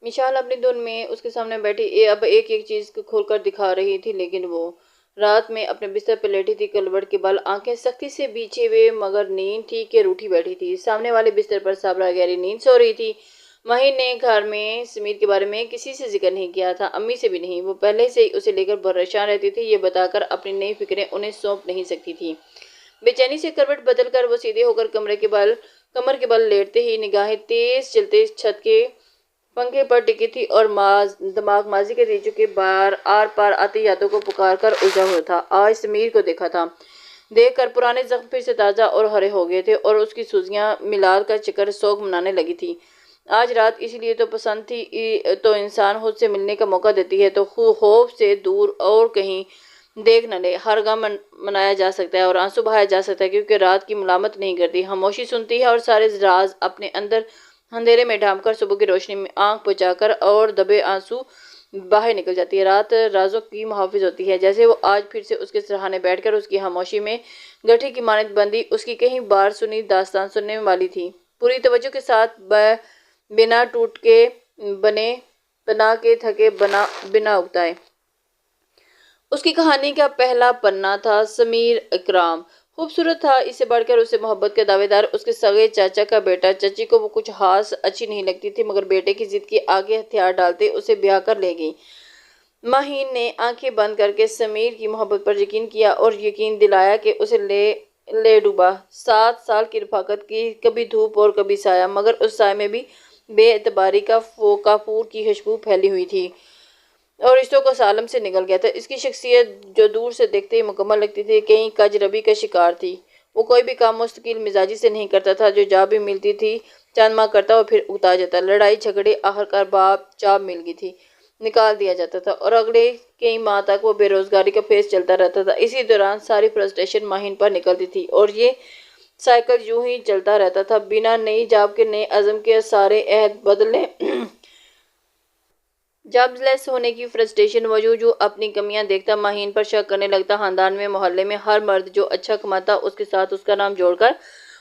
مشال اپنی دھن میں اس کے سامنے بیٹھی اب ایک ایک چیز کو کھول کر دکھا رہی تھی، لیکن وہ رات میں اپنے بستر پہ لیٹی تھی، کلبٹ کے بل آنکھیں سختی سے بیچے ہوئے، مگر نیند ٹھیک کے روٹھی بیٹھی تھی۔ سامنے والے بستر پر صابرہ گہری نیند سو رہی تھی۔ ماہین نے گھر میں سمیر کے بارے میں کسی سے ذکر نہیں کیا تھا، امی سے بھی نہیں۔ وہ پہلے سے ہی اسے لے کر پریشان رہتی تھی، یہ بتا کر اپنی نئی فکریں انہیں سونپ نہیں سکتی تھی۔ بے چینی سے کروٹ بدل کر وہ سیدھے ہو کر کمر کے بل لیٹتے ہی نگاہیں تیز چلتے چھت کے پنکھے پر ٹکی تھی اور دماغ ماضی کے رہ چکے آر پار آتی یادوں کو پکار کر الجھا ہوا تھا۔ آج سمیر کو دیکھا تھا، دیکھ کر پرانے زخم پھر سے تازہ اور ہرے ہو گئے تھے اور اس کی سوزیاں میلاد کا چکر سوگ منانے لگی تھی۔ آج رات اسی لیے تو پسند تھی، تو انسان خود سے ملنے کا موقع دیتی ہے تو خوف سے دور اور کہیں دیکھ نہ لے۔ ہر غم منایا جا سکتا ہے اور آنسو بہایا جا سکتا ہے، کیونکہ رات کی ملامت نہیں کرتی، خاموشی سنتی ہے اور سارے راز اپنے اندر اندھیرے میں ڈھانپ کر صبح کی روشنی میں آنکھ بچا کر اور دبے آنسو باہر نکل جاتی ہے۔ رات رازوں کی محافظ ہوتی ہے، جیسے وہ آج پھر سے اس کے سرہانے بیٹھ کر اس کی خاموشی میں گٹھی کی مانند بندی اس کی کئی بار سنی داستان سننے والی تھی، پوری توجہ کے ساتھ، بنا ٹوٹ کے بنا کے تھکے بنا اکتائے۔ اس کی کہانی کا پہلا پنہ تھا۔ سمیر اکرام خوبصورت تھا، اس سے بڑھ کر اسے محبت کا دعوے دار اس کے سگے چاچا کا بیٹا۔ چچی کو وہ کچھ خاص اچھی نہیں لگتی تھی، مگر بیٹے کی ضد کے آگے ہتھیار ڈالتے اسے بیاہ کر لے گئی۔ ماہین نے آنکھیں بند کر کے سمیر کی محبت پر یقین کیا اور یقین دلایا کہ اسے لے ڈوبا۔ 7 سال کی رفاقت کی، کبھی دھوپ اور کبھی سایہ، مگر اس سائے میں بھی بے اعتباری کا کافور کی خوشبو پھیلی ہوئی تھی اور رشتوں کا سالم سے نگل گیا تھا۔ اس کی شخصیت جو دور سے دیکھتے ہی مکمل لگتی تھی، کہیں کج ربی کا شکار تھی۔ وہ کوئی بھی کام مستقل مزاجی سے نہیں کرتا تھا، جو جاب بھی ملتی تھی چند ماہ کرتا اور پھر اکتا جاتا۔ لڑائی جھگڑے آخرکار جاب مل گئی تھی نکال دیا جاتا تھا اور اگلے کئی ماہ تک وہ بے روزگاری کا فیض چلتا رہتا تھا۔ اسی دوران ساری فرسٹریشن ماہین پر نکلتی تھی اور یہ سائیکل یوں ہی چلتا رہتا تھا، بنا نئی جاب کے، نئے عزم کے، سارے عہد بدلنے، جاب لیس ہونے کی فرسٹریشن۔ جو اپنی کمیاں دیکھتا ماہین پر شک کرنے لگتا۔ خاندان میں، محلے میں ہر مرد جو اچھا کماتا اس کے ساتھ اس کا نام جوڑ کر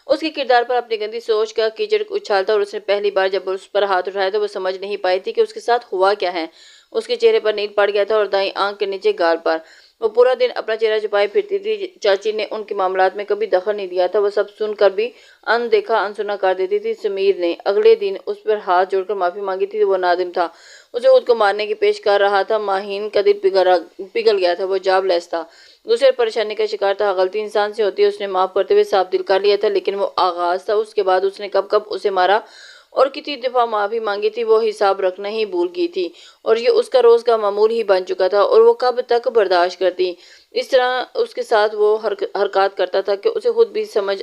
اس کے کردار پر اپنی گندی سوچ کا کیچڑ اچھالتا، اور اس نے پہلی بار جب اس پر ہاتھ اٹھایا تو وہ سمجھ نہیں پائی تھی کہ اس کے ساتھ ہوا کیا ہے۔ اس کے چہرے پر نیل پڑ گیا تھا اور دائیں آنکھ کے نیچے گال پر وہ پورا دن اپنا چہرہ چھپائے پھرتی تھی۔ چاچی نے ان کے معاملات میں کبھی دخل نہیں دیا تھا، وہ سب سن کر بھی اندیکھا انسنا کر دیتی تھی۔ سمیر نے اگلے دن اس پر ہاتھ جوڑ کر معافی مانگی تھی، وہ نادم تھا، اسے خود کو مارنے کی پیش کر رہا تھا۔ ماہین کا دل پگھل گیا تھا، وہ جاب لیس تھا، دوسرے پریشانی کا شکار تھا، غلطی انسان سے ہوتی ہے، اس نے معاف کرتے ہوئے صاف دل کر لیا تھا، لیکن وہ آغاز تھا، اس کے بعد اس نے کب اسے مارا اور کتنی دفعہ معافی مانگی تھی، وہ حساب رکھنا ہی بھول گئی تھی، اور یہ اس کا روز کا معمول ہی بن چکا تھا، اور وہ کب تک برداشت کرتی۔ اس طرح اس کے ساتھ وہ حرکات کرتا تھا کہ اسے خود بھی سمجھ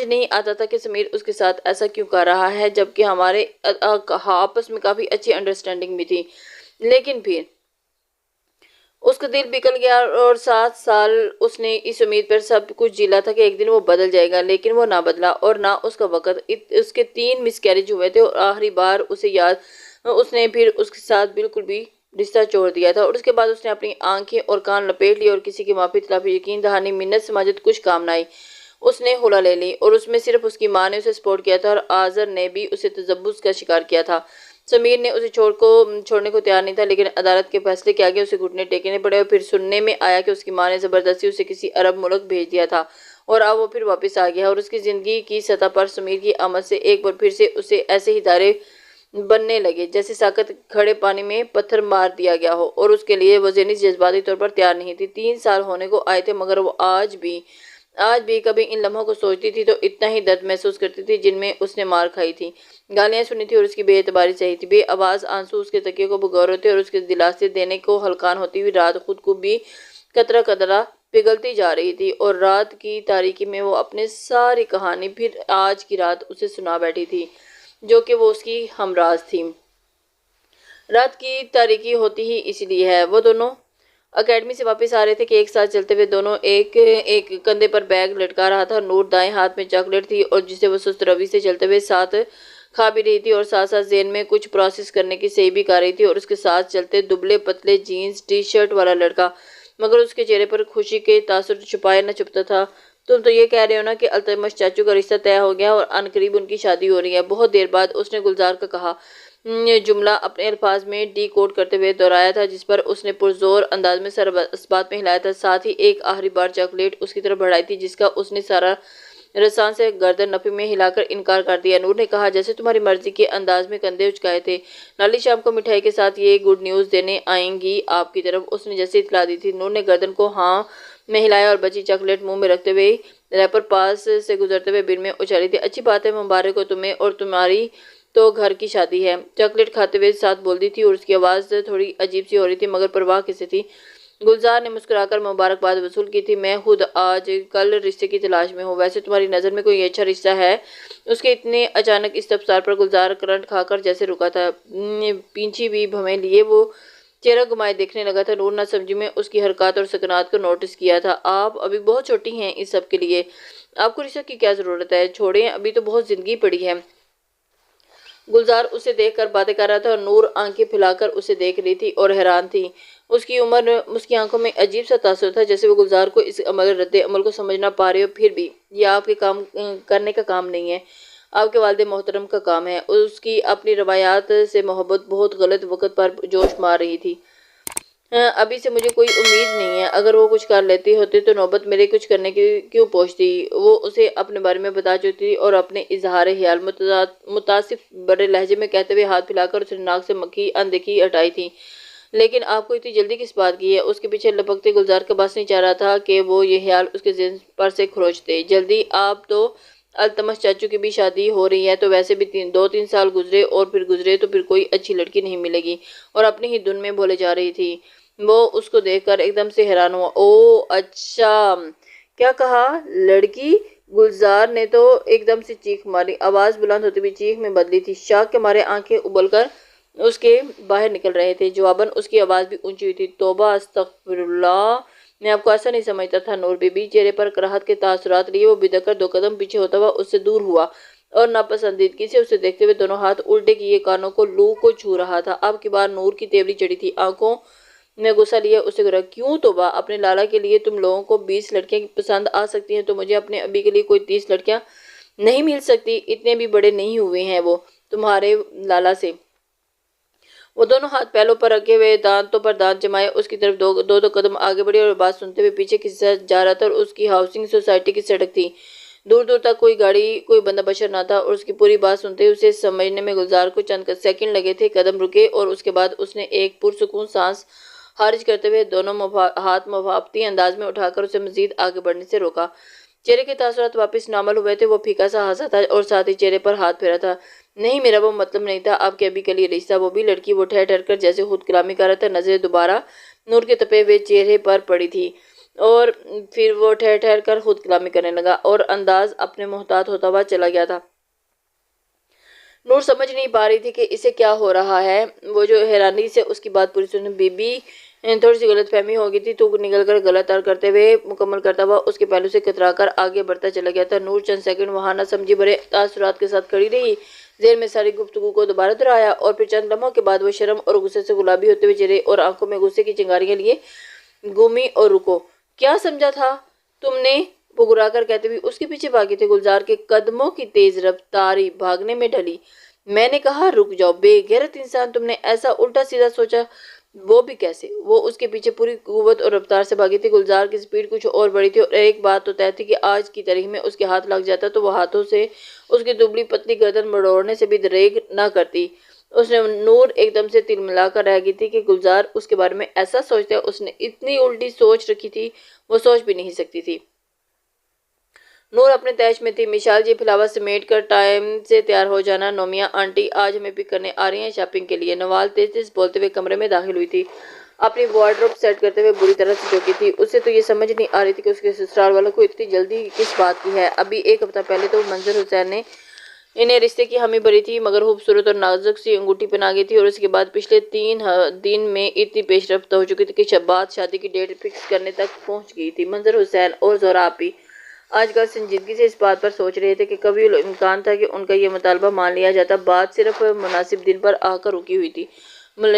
نہیں آتا تھا کہ سمیر اس کے ساتھ ایسا کیوں کر رہا ہے، جبکہ ہمارے آپس میں کافی اچھی انڈرسٹینڈنگ بھی تھی۔ لیکن پھر اس کا دل پگھل گیا اور 7 سال اس نے اس امید پر سب کچھ جیلا تھا کہ ایک دن وہ بدل جائے گا، لیکن وہ نہ بدلا اور نہ اس کا وقت۔ اس کے 3 مس کیریج ہوئے تھے اور آخری بار اس نے پھر اس کے ساتھ بالکل بھی رشتہ چھوڑ دیا تھا، اور اس کے بعد اس نے اپنی آنکھیں اور کان لپیٹ لی اور کسی کی معافی طلبی، یقین دہانی، منت سماجت کچھ کام نہ آئی۔ اس نے خلا لے لی اور اس میں صرف اس کی ماں نے اسے سپورٹ کیا تھا اور آذر نے بھی اسے تجوز کا شکار کیا تھا۔ سمیر نے اسے چھوڑنے کو تیار نہیں تھا، لیکن عدالت کے فیصلے کے آگے اسے گھٹنے ٹیکنے پڑے، اور پھر سننے میں آیا کہ اس کی ماں نے زبردستی اسے کسی عرب ملک بھیج دیا تھا اور اب وہ پھر واپس آ گیا، اور اس کی زندگی کی سطح پر سمیر کی آمد سے ایک بار پھر سے اسے ایسے ہی دائرے بننے لگے جیسے ساکت کھڑے پانی میں پتھر مار دیا گیا ہو، اور اس کے لیے وہ ذہنی جذباتی طور پر تیار نہیں تھی۔ 3 سال ہونے کو آئے تھے، مگر وہ آج بھی کبھی ان لمحوں کو سوچتی تھی تو اتنا ہی درد محسوس کرتی تھی جن میں اس نے مار کھائی تھی، گالیاں سنی تھی اور اس کی بے اعتباری سہی تھی۔ بے آواز آنسو اس کے تکیے کو بھگو رہے تھے اور اس کے دلاسے دینے کو ہلکان ہوتی ہوئی رات خود کو بھی قطرہ قطرہ پگھلتی جا رہی تھی، اور رات کی تاریکی میں وہ اپنی ساری کہانی پھر آج کی رات اسے سنا بیٹھی تھی، جو کہ وہ اس کی ہمراز تھی۔ رات کی تاریکی ہوتی ہی اس لیے ہے۔ وہ دونوں اکیڈمی سے واپس آ رہے تھے کہ ایک ساتھ چلتے ہوئے دونوں ایک کندھے پر بیگ لٹکا رہا تھا۔ نور دائیں ہاتھ میں چاکلیٹ تھی اور جسے وہ سست روی سے چلتے ہوئے ساتھ کھا بھی رہی تھی اور ساتھ ساتھ ذہن میں کچھ پروسیس کرنے کی صحیح بھی کر رہی تھی، اور اس کے ساتھ چلتے دبلے پتلے جینز ٹی شرٹ والا لڑکا، مگر اس کے چہرے پر خوشی کے تاثر چھپائے نہ چھپتا تھا، تم تو یہ کہہ رہے ہو نا کہ التمش چاچو کا رشتہ طے ہو گیا اور عنقریب ان کی شادی ہو رہی ہے۔ بہت دیر بعد اس نے گلزار کا کہا جملہ اپنے الفاظ میں ڈی کوڈ کرتے ہوئے دہرایا تھا، جس پر اس نے پرزور انداز میں سر اس بات میں ہلایا تھا، ساتھ ہی ایک آخری بار چاکلیٹ اس کی طرف بڑھائی تھی، جس کا اس نے سارا رسان سے گردن نفی میں ہلا کر انکار کر دیا۔ نور نے کہا، جیسے تمہاری مرضی کے انداز میں کندھے اچکائے تھے۔ لالی شام کو مٹھائی کے ساتھ یہ گڈ نیوز دینے آئیں گی آپ کی طرف، اس نے جیسے اطلاع دی تھی۔ نور نے گردن کو ہاں میں ہلایا اور بچی چاکلیٹ منہ میں رکھتے ہوئے ریپر پاس سے گزرتے ہوئے بن میں اچھالی تھی۔ اچھی بات ہے، مبارک ہو تمہیں، اور تمہاری تو گھر کی شادی ہے، چاکلیٹ کھاتے ہوئے ساتھ بولتی تھی، اور اس کی آواز تھوڑی عجیب سی ہو رہی تھی، مگر پرواہ کسے تھی؟ گلزار نے مسکرا کر مبارکباد وصول کی تھی۔ میں خود آج کل رشتے کی تلاش میں ہوں۔ ویسے تمہاری نظر میں کوئی اچھا رشتہ ہے؟ اس کے اتنے اچانک استفسار پر گلزار کرنٹ کھا کر جیسے رکا تھا، پیچھے بھی بھویں لیے وہ چہرہ گھمائے دیکھنے لگا تھا۔ نور نہ سمجھی میں اس کی حرکات اور سکنات کو نوٹس کیا تھا۔ آپ ابھی بہت چھوٹی ہیں اس سب کے لیے، آپ کو رشتہ کی کیا ضرورت ہے؟ چھوڑیں، ابھی تو بہت زندگی پڑی ہے۔ گلزار اسے دیکھ کر باتیں کر رہا تھا اور نور آنکھیں پھیلا کر اسے دیکھ رہی تھی اور حیران تھی۔ اس کی عمر، اس کی آنکھوں میں عجیب سا تاثر تھا، جیسے وہ گلزار کو اس رد عمل کو سمجھ نہ پا رہی ہو۔ پھر بھی یہ آپ کے کام کرنے کا کام نہیں ہے، آپ کے والد محترم کا کام ہے۔ اس کی اپنی روایات سے محبت بہت غلط وقت پر جوش مار رہی تھی۔ ابھی سے مجھے کوئی امید نہیں ہے، اگر وہ کچھ کر لیتے ہوتے تو نوبت میرے کچھ کرنے کی کیوں پہنچتی؟ وہ اسے اپنے بارے میں بتا چکی تھی اور اپنے اظہار خیال متاسف بڑے لہجے میں کہتے ہوئے ہاتھ پھیلا کر اسے ناک سے مکھی اندیکھی ہٹائی تھی۔ لیکن آپ کو اتنی جلدی کس بات کی ہے؟ اس کے پیچھے لپکتے گلزار کا بس نہیں چاہ رہا تھا کہ وہ یہ خیال اس کے ذہن پر سے کھروچتے۔ جلدی؟ آپ تو التمش چاچو کی بھی شادی ہو رہی ہے، تو ویسے بھی 2-3 سال گزرے اور پھر گزرے تو پھر کوئی اچھی لڑکی نہیں ملے گی۔ اور اپنی ہی دھن میں بولے جا رہی تھی۔ وہ اس کو دیکھ کر ایک دم سے حیران ہوا۔ اوہ اچھا، کیا کہا؟ لڑکی؟ گلزار نے تو ایک دم سے چیخ ماری، آواز بلند ہوتی ہوئی چیخ میں بدلی تھی۔ شاک کے مارے آنکھیں ابل کر اس کے باہر نکل رہے تھے۔ جواباً اس کی آواز بھی اونچی ہوئی تھی، توبہ استغفر اللہ، میں آپ کو ایسا نہیں سمجھتا تھا۔ نور بی بی چہرے پر کراہت کے تاثرات لیے وہ بدک کر 2 قدم پیچھے ہوتا ہوا اس سے دور ہوا اور ناپسندیدگی سے اسے دیکھتے ہوئے دونوں ہاتھ الٹے کیے کانوں کو لو کو چھو رہا تھا۔ اب کی بار نور کی تیوری چڑھی تھی، آنکھوں میں غصہ لیے اسے گرا۔ کیوں توبہ؟ اپنے لالا کے لیے تم لوگوں کو 20 لڑکیاں پسند آ سکتی ہیں، تو مجھے اپنے ابی کے لیے کوئی 30 لڑکیاں نہیں مل سکتی؟ اتنے بھی بڑے نہیں ہوئے ہیں وہ تمہارے لالا سے۔ وہ دونوں ہاتھ پہلوں پر رکھے ہوئے دانتوں پر دانت جمائے اس کی طرف دو قدم آگے بڑھی اور بات سنتے ہوئے پیچھے کھسا جا رہا تھا، اور اس کی ہاؤسنگ سوسائٹی کی سڑک تھی، دور دور تک کوئی گاڑی کوئی بندہ بشر نہ تھا، اور اس کی پوری بات سنتے اسے سمجھنے میں گلزار کو چند سیکنڈ لگے تھے۔ قدم رکے اور اس کے بعد اس نے ایک پرسکون سانس خارج کرتے ہوئے دونوں ہاتھ مخافتی انداز میں اٹھا کر اسے مزید آگے بڑھنے سے روکا۔ چہرے کے تاثرات واپس نارمل ہوئے تھے، وہ پھیکا سا ہنسا تھا اور ساتھ ہی چہرے پر ہاتھ پھیرا تھا۔ نہیں، میرا وہ مطلب نہیں تھا، آپ کے ابی کے لیے رشتہ، وہ بھی لڑکی۔ وہ ٹھہر کر جیسے خود کلامی کر رہا تھا، نظریں دوبارہ نور کے تپے ہوئے چہرے پر پڑی تھی، اور پھر وہ ٹھہر کر خود کلامی کرنے لگا اور انداز اپنے محتاط ہوتا ہوا چلا گیا تھا۔ نور سمجھ نہیں پا رہی تھی کہ اسے کیا ہو رہا ہے، وہ جو حیرانی سے اس کی بات پوری سنی۔ بی بی تھوڑی سی غلط فہمی ہو گئی تھی، تو نکل کر غلط کرتے ہوئے مکمل کرتا ہوا اس کے پہلو سے کترا کر آگے بڑھتا چلا گیا تھا۔ نور چند سیکنڈ وہاں نہ سمجھی بھرے تاثرات کے ساتھ کھڑی رہی، ذہن میں ساری گفتگو کو دوبارہ دہرایا، اور پھر چند لمحوں کے بعد وہ شرم اور غصے سے گلابی ہوتے ہوئے چہرے اور آنکھوں میں غصے کی چنگاریاں لیے گھومی اور رکو۔ کیا سمجھا تھا تم نے؟ پگرا کر کہتے ہوئے اس کے پیچھے بھاگی تھی۔ گلزار کے قدموں کی تیز رفتاری بھاگنے میں ڈھلی۔ میں نے کہا رک جاؤ، بے غیرت انسان، تم نے ایسا الٹا سیدھا سوچا؟ وہ بھی کیسے؟ وہ اس کے پیچھے پوری قوت اور رفتار سے بھاگی تھی۔ گلزار کی سپیڈ کچھ اور بڑی تھی، اور ایک بات تو طے تھی کہ آج کی تاریخ میں اس کے ہاتھ لگ جاتا تو وہ ہاتھوں سے اس کی دبلی پتلی گردن مڑوڑنے سے بھی دریغ نہ کرتی۔ اس نے نور ایک دم سے تل ملا کر رہ گئی تھی کہ گلزار اس کے بارے میں ایسا سوچتا ہے، اس نے اتنی الٹی سوچ رکھی تھی، وہ سوچ بھی نہیں سکتی تھی۔ نور اپنے تیش میں تھی۔ مشال جی پھلاوا سمیٹ کر ٹائم سے تیار ہو جانا، نومیا آنٹی آج ہمیں پک کرنے آ رہی ہیں شاپنگ کے لیے۔ نوال تیز تیز بولتے ہوئے کمرے میں داخل ہوئی تھی، اپنی وارڈروب سیٹ کرتے ہوئے بری طرح سے چونکی تھی۔ اسے تو یہ سمجھ نہیں آ رہی تھی کہ اس کے سسرال والوں کو اتنی جلدی کس بات کی ہے۔ ابھی 1 ہفتہ پہلے تو منظر حسین نے انہیں رشتے کی حامی بھری تھی، مگر خوبصورت اور نازک سی انگوٹھی پہنا گئی تھی، اور اس کے بعد پچھلے 3 دن میں اتنی پیش رفت ہو چکی تھی کہ بات شادی کی ڈیٹ فکس کرنے تک پہنچ گئی تھی۔ منظر حسین اور زہرا آپی آج کل سنجیدگی سے اس بات پر سوچ رہے تھے کہ کبھی امکان تھا کہ ان کا یہ مطالبہ مان لیا جاتا۔ بات صرف مناسب دن پر آ کر رکی ہوئی تھی۔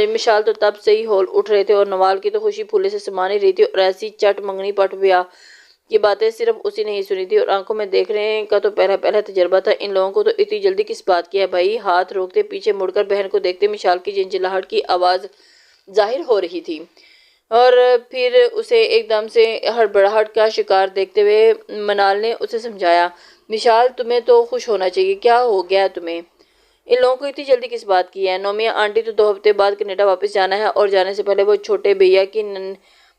مشال تو تب سے ہی ہول اٹھ رہے تھے، اور نوال کی تو خوشی پھولے سے سما نہیں رہی تھی، اور ایسی چٹ منگنی پٹ بیاہ یہ باتیں صرف اسی نے ہی سنی تھی اور آنکھوں میں دیکھنے کا تو پہلا تجربہ تھا۔ ان لوگوں کو تو اتنی جلدی کس بات کی ہے بھائی؟ ہاتھ روکتے پیچھے مڑ کر بہن کو دیکھتے مشال کی جھنجھلاہٹ کی آواز ظاہر ہو رہی تھی، اور پھر اسے ایک دم سے ہڑبڑاہٹ کا شکار دیکھتے ہوئے منال نے اسے سمجھایا، مشال تمہیں تو خوش ہونا چاہیے، کیا ہو گیا تمہیں؟ ان لوگوں کو اتنی جلدی کس بات کی ہے؟ نومیہ آنٹی تو 2 ہفتے بعد کینیڈا واپس جانا ہے اور جانے سے پہلے وہ چھوٹے بھیا کی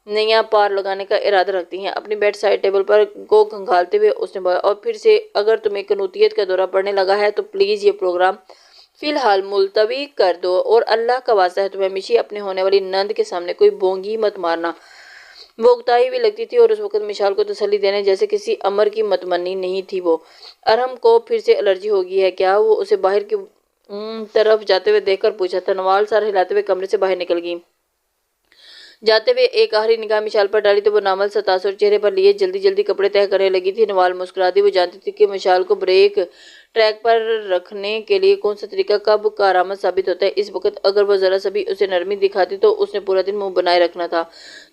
نیا پار لگانے کا ارادہ رکھتی ہیں۔ اپنی بیڈ سائڈ ٹیبل پر کو کھنگالتے ہوئے اس نے بولا، اور پھر سے اگر تمہیں قنوطیت کا دورہ پڑنے لگا ہے تو پلیز یہ پروگرام فی الحال ملتوی کر دو، اور اللہ کا واسطہ ہے تمہیں مشی اپنے ہونے والی نند کے سامنے کوئی بونگی مت مارنا۔ وہ اکتائی ہوئی لگتی تھی اور اس وقت مشال کو تسلی دینے جیسے کسی امر کی متمنی نہیں تھی وہ۔ ارہم کو پھر سے الرجی ہو گئی ہے کیا؟ وہ اسے باہر کی طرف جاتے ہوئے دیکھ کر پوچھا تھا۔ نوال سر ہلاتے ہوئے کمرے سے باہر نکل گئی۔ جاتے ہوئے ایک آخری نگاہ مشال پر ڈالی تو وہ نارمل سا تاثر چہرے پر لیے جلدی جلدی کپڑے طے کرنے لگی تھی۔ نوال مسکرا دی۔ وہ جانتی تھی کہ مشال کو بریک ٹریک پر رکھنے کے لیے کون سا طریقہ کب کارآمد ثابت ہوتا ہے۔ اس وقت اگر وہ ذرا سا بھی اسے نرمی دکھاتی تو اس نے پورا دن منہ بنائے رکھنا تھا۔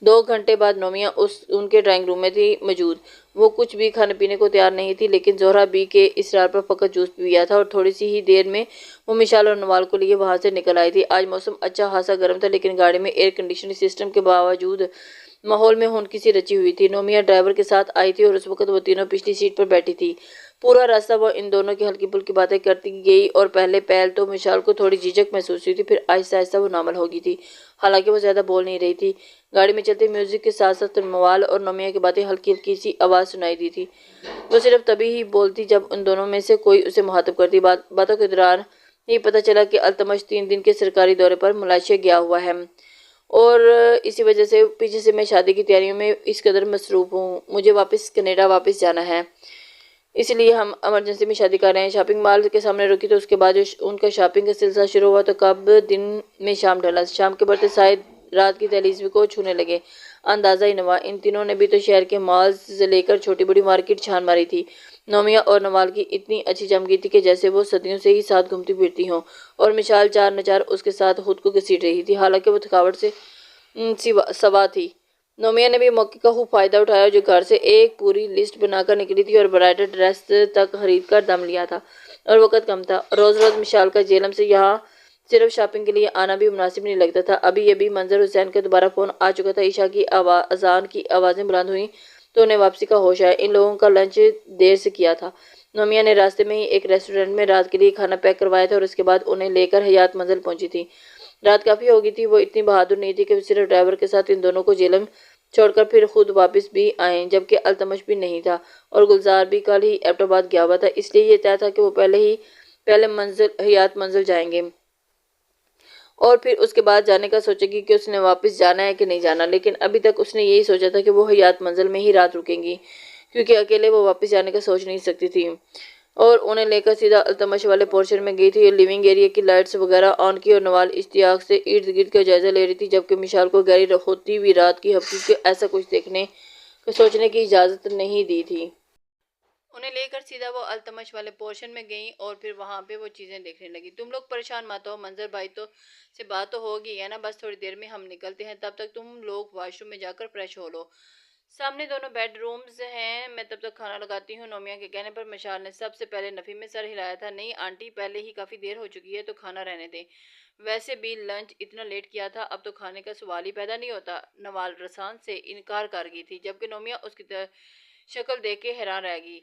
2 گھنٹے بعد نومیہ ان کے ڈرائنگ روم میں تھی موجود۔ وہ کچھ بھی کھانے پینے کو تیار نہیں تھی، لیکن زہرا بی کے اصرار پر فقط جوس پیا تھا، اور تھوڑی سی ہی دیر میں وہ مشال اور نوال کو لیے وہاں سے نکل آئی تھی۔ آج موسم اچھا خاصا گرم تھا، لیکن گاڑی میں ایئر کنڈیشننگ سسٹم کے باوجود ماحول میں ہونکی سی رچی ہوئی تھی۔ نومیہ ڈرائیور کے ساتھ آئی تھی اور اس وقت وہ تینوں پچھلی سیٹ پر بیٹھی تھی۔ پورا راستہ وہ ان دونوں کی ہلکی پھلکی باتیں کرتی گئی، اور پہلے پہل تو مشال کو تھوڑی جھجک محسوس ہوئی تھی، پھر آہستہ آہستہ وہ نارمل ہو گئی تھی۔ حالانکہ وہ زیادہ بول نہیں رہی تھی۔ گاڑی میں چلتے میوزک کے ساتھ ساتھ نوال اور نومیہ کی باتیں ہلکی ہلکی سی آواز سنائی دی تھی۔ وہ صرف تبھی ہی بولتی جب ان دونوں میں سے کوئی اسے مخاطب کرتی۔ باتوں کے دوران یہ پتہ چلا کہ التمش 3 دن کے سرکاری دورے پر ملائشیا گیا ہوا ہے، اور اسی وجہ سے پیچھے سے میں شادی کی تیاریوں میں اس قدر مصروف ہوں۔ مجھے کینیڈا واپس جانا ہے، اس لیے ہم ایمرجنسی میں شادی کر رہے ہیں۔ شاپنگ مال کے سامنے رکی تو اس کے بعد جو ان کا شاپنگ کا سلسلہ شروع ہوا تو کب دن میں شام ڈھلا۔ شام کے بڑھتے سائے رات کی دہلیز کو چھونے لگے۔ اندازہ ہی نہ ہوا ان تینوں نے بھی تو شہر کے مالز سے لے کر چھوٹی بڑی مارکیٹ چھان ماری تھی۔ نومیہ اور نوال کی اتنی اچھی جم گئی تھی کہ جیسے وہ صدیوں سے ہی ساتھ گھومتی پھرتی ہوں، اور مشال چار نچار اس کے ساتھ خود کو گھسیٹ رہی تھی، حالانکہ وہ تھکاوٹ سے سوا تھی۔ نومیہ نے بھی موقع کا خوب فائدہ اٹھایا، جو گھر سے ایک پوری لسٹ بنا کر نکلی تھی اور برائڈل ڈریس تک خرید کر دم لیا تھا، اور وقت کم تھا۔ روز روز مشال کا جیلم سے یہاں صرف شاپنگ کے لیے آنا بھی مناسب نہیں لگتا تھا۔ ابھی منظر حسین کا دوبارہ فون آ چکا تھا۔ عشاء کی اذان کی آوازیں بلند ہوئیں تو انہیں واپسی کا ہوش آیا۔ ان لوگوں کا لنچ دیر سے کیا تھا۔ نومیہ نے راستے میں ہی ایک ریسٹورینٹ میں رات کے لیے کھانا پیک کروایا تھا، اور اس کے بعد انہیں لے کر حیات منزل پہنچی تھی۔ رات کافی ہو گئی تھی۔ وہ اتنی بہادر نہیں تھی کہ صرف ڈرائیور کے ساتھ ان دونوں کو جیلم چھوڑ کر پھر خود واپس بھی آئیں، جبکہ التمش بھی نہیں تھا، اور گلزار بھی کل ہی ایبٹ آباد گیا ہوا تھا۔ اس لیے یہ طے تھا کہ وہ پہلے حیات منزل جائیں گے، اور پھر اس کے بعد جانے کا سوچے گی کہ اس نے واپس جانا ہے کہ نہیں جانا۔ لیکن ابھی تک اس نے یہی سوچا تھا کہ وہ حیات منزل میں ہی رات رکیں گی، کیونکہ اکیلے وہ واپس جانے کا سوچ نہیں سکتی تھی، اور انہیں لے کر سیدھا التمش والے پورشن میں گئی تھی۔ لیونگ ایریا کی لائٹس وغیرہ آن کی اور نوال اشتیاق سے ارد گرد کا جائزہ لے رہی تھی، جبکہ مشال کو گہری ہوتی ہوئی رات کی حقیقت کے ایسا کچھ دیکھنے سوچنے کی اجازت نہیں دی تھی۔ انہیں لے کر سیدھا وہ التمش والے پورشن میں گئیں، اور پھر وہاں پہ وہ چیزیں دیکھنے لگی۔ تم لوگ پریشان مت ہو، منظر بھائی سے بات تو ہو گئی ہے نا، بس تھوڑی دیر میں ہم نکلتے ہیں، تب تک تم لوگ واش روم میں جا کر فریش ہو لو۔ سامنے دونوں بیڈ رومز ہیں، میں تب تک کھانا لگاتی ہوں۔ نومیہ کے کہنے پر مشال نے سب سے پہلے نفی میں سر ہلایا تھا۔ نہیں آنٹی، پہلے ہی کافی دیر ہو چکی ہے تو کھانا رہنے دیں، ویسے بھی لنچ اتنا لیٹ کیا تھا، اب تو کھانے کا سوال ہی پیدا نہیں ہوتا۔ نوال رسان سے انکار کر گئی تھی، جبکہ نومیہ اس کی شکل دیکھ کے حیران رہ گئی۔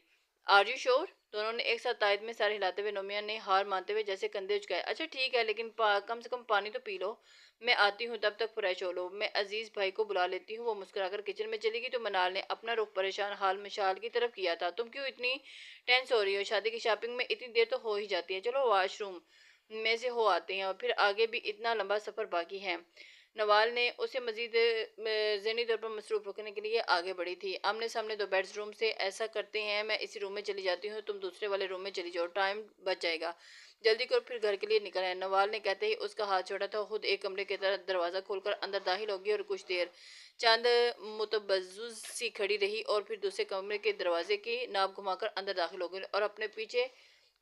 آر یو شور؟ دونوں نے ایک ساتھ تائید میں سر ہلاتے ہوئے نومیہ نے ہار مانتے ہوئے جیسے کندھے اچکائے۔ اچھا ٹھیک ہے، لیکن کم سے کم پانی تو پی لو، میں آتی ہوں، تب تک فریش ہو لو، میں عزیز بھائی کو بلا لیتی ہوں۔ وہ مسکرا کر کچن میں چلی گئی تو منال نے اپنا رخ پریشان حال مشال کی طرف کیا تھا۔ تم کیوں اتنی ٹینس ہو رہی ہو؟ شادی کی شاپنگ میں اتنی دیر تو ہو ہی جاتی ہے، چلو واش روم میں سے ہو آتے ہیں، اور پھر آگے بھی اتنا لمبا سفر باقی ہے۔ نوال نے اسے مزید ذہنی طور پر مصروف رکھنے کے لیے آگے بڑھی تھی۔ آمنے سامنے 2 بیڈ روم سے ایسا کرتے ہیں، میں اسی روم میں چلی جاتی ہوں، تم دوسرے والے روم میں چلی جاؤ، ٹائم بچ جائے گا، جلدی کرو، پھر گھر کے لیے نکل آئے۔ نوال نے کہتے ہی اس کا ہاتھ چھوڑا تھا، خود ایک کمرے کے دروازہ کھول کر اندر داخل ہوگی، اور کچھ دیر چند متبزز سی کھڑی رہی، اور پھر دوسرے کمرے کے دروازے کی ناب گھما کر اندر داخل ہو گئی، اور اپنے پیچھے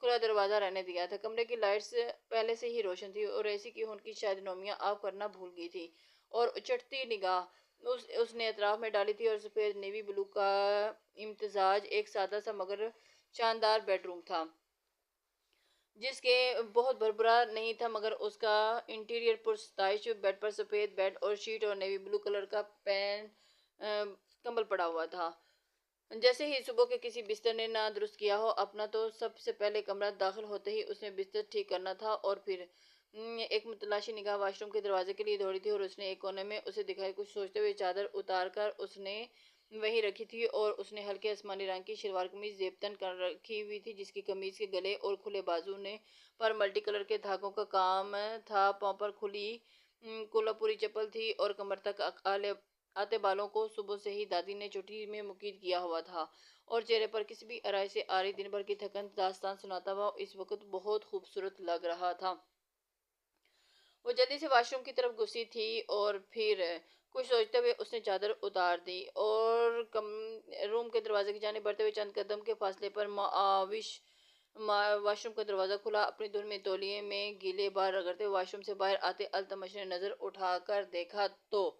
کھلا دروازہ رہنے دیا تھا۔ کمرے کی لائٹس پہلے سے ہی روشن تھی، اور ایسی کی ہنکی شاید نومیہ آف کرنا بھول گئی تھی، اور اچٹتی نگاہ اس نے اطراف میں ڈالی تھی اور سفید نیوی بلو کا امتزاج ایک سادہ سا مگر شاندار بیڈ روم تھا، جس کے بہت بھربھرا نہیں تھا مگر اس کا انٹیریئر پرستائش۔ بیڈ پر سفید بیڈ اور شیٹ اور نیوی بلو کلر کا کمبل پڑا ہوا تھا۔ جیسے ہی صبح کے کسی بستر نے نہ درست کیا ہو اپنا، تو سب سے پہلے کمرہ داخل ہوتے ہی اس نے بستر ٹھیک کرنا تھا اور پھر ایک متلاشی نگاہ واش روم کے دروازے کے لیے دوڑی تھی اور اس نے ایک کونے میں اسے دکھائی کچھ سوچتے ہوئے چادر اتار کر اس نے وہیں رکھی تھی اور اس نے ہلکے آسمانی رنگ کی شلوار قمیض زیب تن کر رکھی ہوئی تھی، جس کی قمیض کے گلے اور کھلے بازو نے پر ملٹی کلر کے دھاگوں کا کام تھا۔ پاؤں پر کھلی کولہاپوری چپل تھی اور کمر تک آتے بالوں کو صبح سے ہی دادی نے چوٹی میں مقید کیا ہوا تھا اور چہرے پر کسی بھی آرائش سے آری دن بھر کی تھکن داستان سناتا ہوا اس وقت بہت خوبصورت لگ رہا تھا۔ وہ جلدی سے واش روم کی طرف گھسی تھی اور پھر کچھ سوچتے ہوئے اس نے چادر اتار دی اور روم کے دروازے کی جانب بڑھتے ہوئے چند قدم کے فاصلے پر واش روم کا دروازہ کھلا۔ اپنی دھن میں تولیے میں گیلے بال رگڑتے واش روم سے باہر آتے التمش نے نظر اٹھا کر دیکھا تو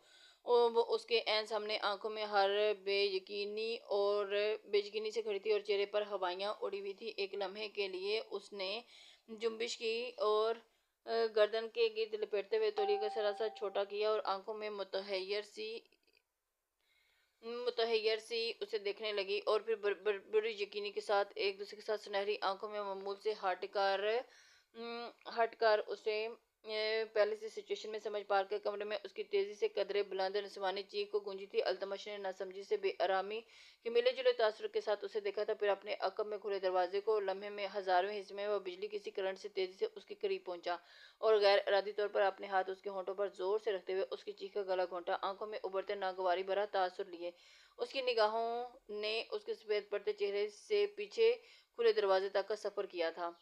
وہ اس کے عین سامنے آنکھوں میں ہر بے یقینی سے کھڑی تھی اور چہرے پر ہوائیاں اڑی ہوئی تھی۔ ایک لمحے کے لیے اس نے جنبش کی اور گردن کے گرد لپیٹتے ہوئے تولیے کا ذرا سا چھوٹا کیا اور آنکھوں میں متحیر سی اسے دیکھنے لگی اور پھر بڑی یقینی کے ساتھ ایک دوسرے کے ساتھ سنہری آنکھوں میں معمول سے ہٹ کر اسے پہلے سے سچویشن میں سمجھ پا کر کمرے میں اس کی تیزی سے قدرے بلند نسوانی چیخ کو گونجی تھی۔ التمش نے ناسمجھی سے بے آرامی کے ملے جلے تاثر کے ساتھ اسے دیکھا تھا، پھر اپنے عقب میں کھلے دروازے کو لمحے میں ہزارویں حصے میں وہ بجلی کسی کرنٹ سے تیزی سے اس کے قریب پہنچا اور غیر ارادی طور پر اپنے ہاتھ اس کے ہونٹوں پر زور سے رکھتے ہوئے اس کی چیخ کا گلا گھونٹا۔ آنکھوں میں ابھرتے ناگواری بھرا تاثر لیے اس کی نگاہوں نے اس کے سفید پڑتے چہرے سے پیچھے کھلے دروازے تک کا سفر کیا تھا۔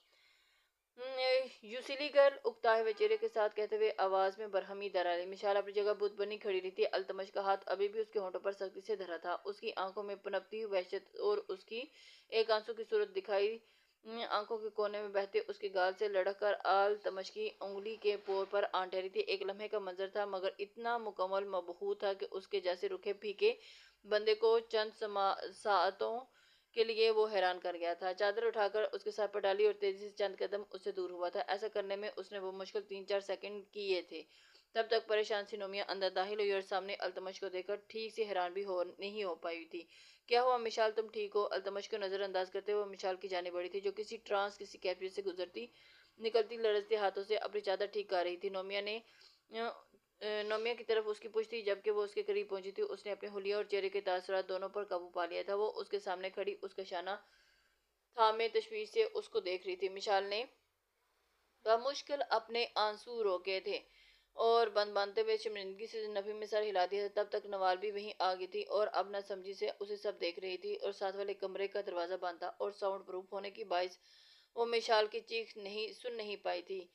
یو سلی گرل، اکتائے ہوئے چہرے کے ساتھ کہتے ہوئے آواز میں برہمی دراری۔ مشال اپنی جگہ بت بنی کھڑی رہی تھی۔ التمش کا ہاتھ ابھی بھی اس کے ہونٹوں پر سختی سے دھرا تھا۔ اس کی آنکھوں میں پنپتی ہوئی وحشت اور اس کی ایک آنسو کی صورت دکھائی آنکھوں کے کونے میں بہتے اس کے گال سے لڑک کر التمش کی انگلی کے پور پر آن ٹھہری تھی۔ ایک لمحے کا منظر تھا مگر اتنا مکمل مبہوت تھا کہ اس کے جیسے رکھے پھیکے بندے کو چند ساعتوں کے لیے وہ حیران کر گیا تھا۔ چادر اٹھا کر اس کے سر پر ڈالی اور تیزی سے چند قدم اس سے دور ہوا تھا۔ ایسا کرنے میں اس نے وہ مشکل 3-4 سیکنڈ کیے تھے۔ تب تک پریشان سی نومیا اندر داخل ہوئی اور سامنے التمش کو دیکھ کر ٹھیک سے حیران بھی نہیں ہو پائی تھی۔ کیا ہوا مشال، تم ٹھیک ہو؟ التمش کو نظر انداز کرتے ہوئے مشال کی جانب بڑھی تھی، جو کسی ٹرانس کسی کیفیت سے گزرتی نکلتی لرزتے ہاتھوں سے اپنی چادر ٹھیک کر رہی تھی۔ نومیا کی طرف اس کی پشت تھی۔ جب کہ وہ اس کے قریب پہنچی تھی اس نے اپنے حلیہ اور چہرے کے تاثرات دونوں پر قابو پا لیا تھا۔ وہ اس کے سامنے کھڑی اس کا شانہ تھامے تشویش سے اس کو دیکھ رہی تھی۔ مشال نے بمشکل اپنے آنسو روکے تھے اور باندھتے ہوئے شرمندگی سے نفی میں سر ہلا دیا تھا۔ تب تک نوال بھی وہیں آ گئی تھی اور اب نہ سمجھی سے اسے سب دیکھ رہی تھی اور ساتھ والے کمرے کا دروازہ بند تھا اور ساؤنڈ پروف ہونے کی باعث وہ مشال کی چیخ سن نہیں پائی تھی۔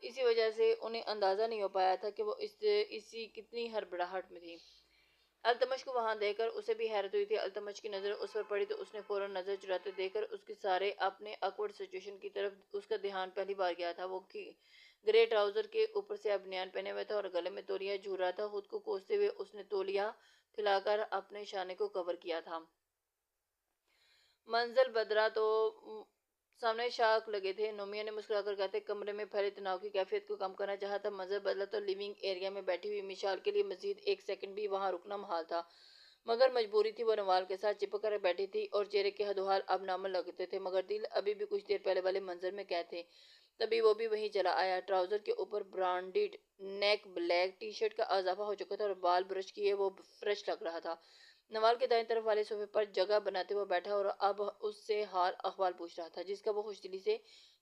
اسی وجہ سے انہیں اندازہ نہیں ہو پایا تھا کہ وہ اسی کتنی ہڑبڑاہٹ میں تھی۔ التمش کو وہاں دیکھ کر اسے بھی حیرت ہوئی تھی۔ التمش کی نظر اس پر پڑی تو اس نے فوراً نظر چراتے دیکھ کر اس کے سارے اپنے آکورڈ سچویشن کی طرف اس کا دھیان پہلی بار گیا تھا۔ وہ گرے ٹراؤزر کے اوپر سے اب بنیان پہنے ہوئے تھا اور گلے میں تولیہ جھول رہا تھا۔ خود کو کوستے ہوئے اس نے تولیہ پھیلا کر اپنے شانے کو کور کیا تھا۔ منزل بدرا تو سامنے شاک لگے تھے۔ نومیا نے مسکرا کر کہتے کمرے میں پھیلے تناؤ کی کیفیت کو کم کرنا چاہا تھا۔ منظر بدلا تو لیونگ ایریا میں بیٹھی ہوئی مشال کے لیے مزید ایک سیکنڈ بھی وہاں رکنا محال تھا، مگر مجبوری تھی۔ وہ نوال کے ساتھ چپک کر بیٹھی تھی اور چہرے کے حد و حال اب نارمل لگتے تھے، مگر دل ابھی بھی کچھ دیر پہلے والے منظر میں قید تھے۔ تبھی وہ بھی وہیں چلا آیا۔ ٹراؤزر کے اوپر برانڈڈ نیک بلیک ٹی شرٹ کا اضافہ ہو چکا تھا اور بال برش کیے وہ فریش لگ رہا تھا۔ نوال کے دائیں طرف والے صوفے پر جگہ بناتے وہ بیٹھا اور اب اس سے حال احوال پوچھ رہا تھا، جس کا وہ خوش دلی سے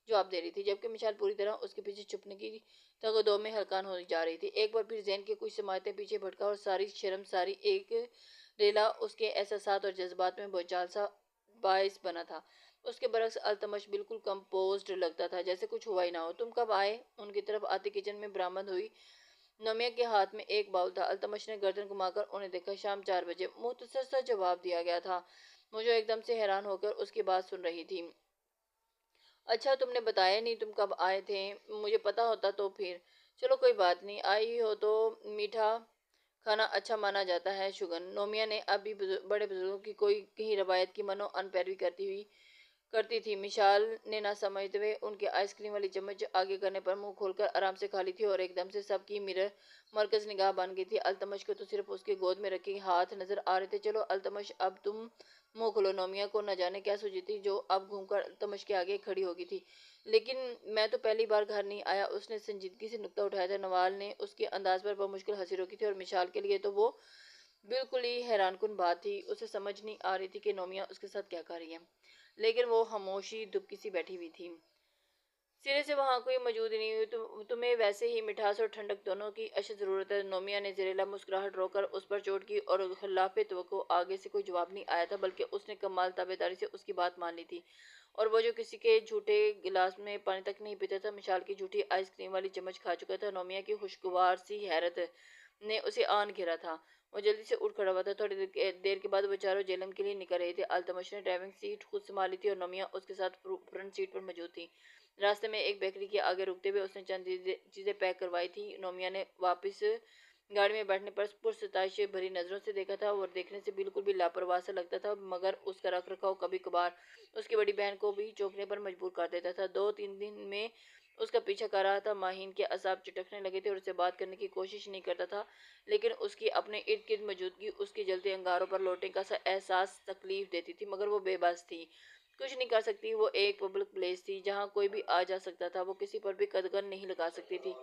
جواب دے رہی تھی، جبکہ مشال پوری طرح اس کے پیچھے چھپنے کی تگ و دو میں ہلکان ہو جا رہی تھی۔ ایک بار پھر ذہن کے کچھ سماعتیں پیچھے بھٹکا اور ساری شرم ساری ایک ریلا اس کے احساسات اور جذبات میں بھونچال سا باعث بنا تھا۔ اس کے برعکس التمش بالکل کمپوزڈ لگتا تھا، جیسے کچھ ہوا ہی نہ ہو۔ تم کب آئے؟ ان کی طرف آتے کچن میں برآمد ہوئی نومیا کے ہاتھ میں ایک باؤل تھا۔ التمش نے گردن گھما کر انہیں دیکھا۔ شام 4 بجے، مختصر سا جواب دیا گیا تھا۔ وہ جو ایک دم سے حیران ہو کر اس کی بات سن رہی تھی۔ اچھا، تم نے بتایا نہیں تم کب آئے تھے؟ مجھے پتا ہوتا تو پھر۔ چلو کوئی بات نہیں، آئی ہو تو میٹھا کھانا اچھا مانا جاتا ہے شگن۔ نومیہ نے اب بھی بڑے بزرگوں کی کوئی کہیں روایت کی منو ان پیروی کرتی تھی۔ مشال نے نہ سمجھتے ہوئے ان کے آئس کریم والی چمچ آگے کرنے پر منہ کھول کر آرام سے کھا لی تھی اور ایک دم سے سب کی مرکز نگاہ بن گئی تھی۔ التمش کو تو صرف اس کے گود میں رکھے ہاتھ نظر آ رہے تھے۔ چلو التمش اب تم منہ کھولو۔ نومیہ کو نہ جانے کیا سوچی تھی جو اب گھوم کر التمش کے آگے کھڑی ہو گئی تھی۔ لیکن میں تو پہلی بار گھر نہیں آیا، اس نے سنجیدگی سے نکتہ اٹھایا تھا۔ نوال نے اس کے انداز پر بمشکل ہنسی روکی تھی اور مشال کے لیے تو وہ بالکل ہی حیران کن بات تھی۔ اسے سمجھ نہیں آ رہی تھی کہ نومیہ اس کے ساتھ کیا کر رہی ہے، لیکن وہ خاموشی دبکی سی بیٹھی ہوئی تھی۔ سرے سے وہاں کوئی موجود نہیں ہوئی۔ تمہیں ویسے ہی مٹھاس اور ٹھنڈک دونوں کی اشد ضرورت ہے۔ نومیہ نے زہریلا مسکراہٹ روک کر اس پر چوٹ کی اور خلاف توقع آگے سے کوئی جواب نہیں آیا تھا، بلکہ اس نے کمال تابعداری سے اس کی بات مان لی تھی۔ اور وہ جو کسی کے جھوٹے گلاس میں پانی تک نہیں پیتا تھا، مشال کی جھوٹی آئس کریم والی چمچ کھا چکا تھا۔ نومیہ کی خوشگوار سی حیرت نے اسے آن گھیرا تھا۔ وہ جلدی سے اٹھ کھڑا ہوا تھا۔ تھوڑی دیر کے بعد وہ چاروں جہلم کے لیے نکل رہے تھے۔ التمش نے ڈرائیونگ سیٹ خود سنبھال لی تھی اور نومیہ اس کے ساتھ فرنٹ سیٹ پر موجود تھی۔ راستے میں ایک بیکری کے آگے رکتے ہوئے اس نے چند چیزیں پیک کروائی تھی۔ نومیہ نے واپس گاڑی میں بیٹھنے پر پرستائش بھری نظروں سے دیکھا تھا۔ وہ دیکھنے سے بالکل بھی لاپرواہ سا لگتا تھا، مگر اس کا رکھ رکھاؤ کبھی کبھار اس کی بڑی بہن کو بھی چونکنے پر مجبور کر دیتا تھا۔ 2-3 دن میں اس کا پیچھا کر رہا تھا۔ ماہین کے اعصاب چٹکنے لگے تھے اور اس سے بات کرنے کی کوشش نہیں کرتا تھا، لیکن اس کی اپنے ارد گرد موجودگی اس کے جلتے انگاروں پر لوٹنے کا سا احساس تکلیف دیتی تھی، مگر وہ بے بس تھی، کچھ نہیں کر سکتی۔ وہ ایک پبلک پلیس تھی جہاں کوئی بھی آ جا سکتا تھا۔ وہ کسی پر بھی قدغن نہیں لگا سکتی تھی۔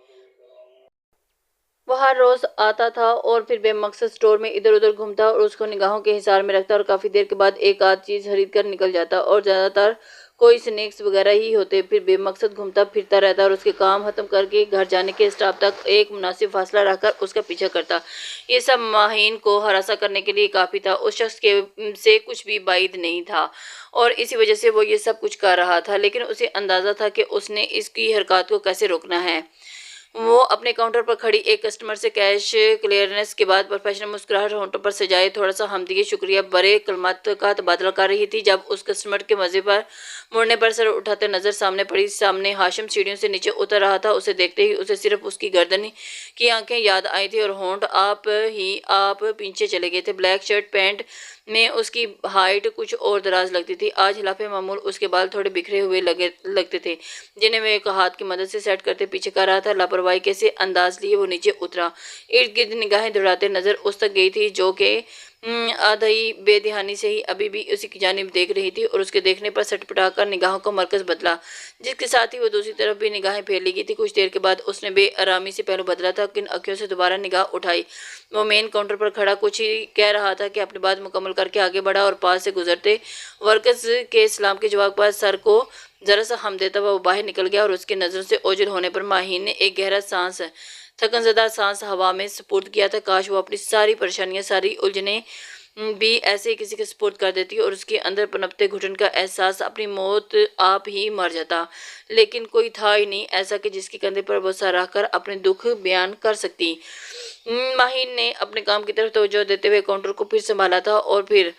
وہ ہر روز آتا تھا اور پھر بے مقصد سٹور میں ادھر ادھر گھومتا اور اس کو نگاہوں کے حصار میں رکھتا اور کافی دیر کے بعد ایک آدھ چیز خرید کر نکل جاتا اور زیادہ تر کوئی سنیکس وغیرہ ہی ہوتے۔ پھر بے مقصد گھومتا پھرتا رہتا اور اس کے کام ختم کر کے گھر جانے کے اسٹاپ تک ایک مناسب فاصلہ رکھ کر اس کا پیچھا کرتا۔ یہ سب ماہین کو ہراساں کرنے کے لیے کافی تھا۔ اس شخص سے کچھ بھی بعید نہیں تھا اور اسی وجہ سے وہ یہ سب کچھ کر رہا تھا، لیکن اسے اندازہ تھا کہ اس نے اس کی حرکات کو کیسے روکنا ہے۔ وہ اپنے کاؤنٹر پر کھڑی ایک کسٹمر سے کیش کلیئرنس کے بعد پروفیشنل مسکراہٹ ہونٹوں پر سجائے تھوڑا سا ہمدردی شکریہ برے کلمات کا تبادلہ کر رہی تھی، جب اس کسٹمر کے مزے پر مڑنے پر سر اٹھاتے نظر سامنے پڑی۔ سامنے ہاشم سیڑھیوں سے نیچے اتر رہا تھا۔ اسے دیکھتے ہی اسے صرف اس کی گردن کی آنکھیں یاد آئی تھی اور ہونٹ آپ پیچھے چلے گئے تھے۔ بلیک شرٹ پینٹ میں اس کی ہائٹ کچھ اور دراز لگتی تھی۔ آج خلاف معمول اس کے بال تھوڑے بکھرے ہوئے لگتے تھے، جنہیں وہ ایک ہاتھ کی مدد سے سیٹ کرتے پیچھے کر رہا تھا۔ لاپرواہی کے سے انداز لیے وہ نیچے اترا۔ ارد گرد نگاہیں دوڑاتے نظر اس تک گئی تھی جو کہ آدھی بے دھیانی سے ہی ابھی بھی اسی کی جانب دیکھ رہی تھی، اور اس کے دیکھنے پر سٹ پٹا کر نگاہوں کا مرکز بدلا، جس کے ساتھ ہی وہ دوسری طرف بھی نگاہیں پھیر لی گئی تھی۔ کچھ دیر کے بعد اس نے بے آرامی سے پہلو بدلا تھا، کن اکھیوں سے دوبارہ نگاہ اٹھائی۔ وہ مین کاؤنٹر پر کھڑا کچھ ہی کہہ رہا تھا کہ اپنی بات مکمل کر کے آگے بڑھا اور پاس سے گزرتے ورکرز کے سلام کے جواب پر سر کو ذرا سا خم دیتا ہوا وہ باہر نکل گیا، اور اس کے نظروں سے اوجھل ہونے پر ماہین نے ایک گہرا سانس، تھکن زدہ سانس ہوا میں سپرد کیا تھا۔ کاش وہ اپنی ساری پریشانیاں، ساری الجھنیں بھی ایسے ہی کسی کے سپرد کر دیتی اور اس کے اندر پنپتے گھٹن کا احساس اپنی موت آپ ہی مر جاتا، لیکن کوئی تھا ہی نہیں ایسا کہ جس کے کندھے پر وہ سر رکھ کر اپنے دکھ بیان کر سکتی۔ ماہین نے اپنے کام کی طرف توجہ دیتے ہوئے کاؤنٹر کو پھر سنبھالا تھا اور پھر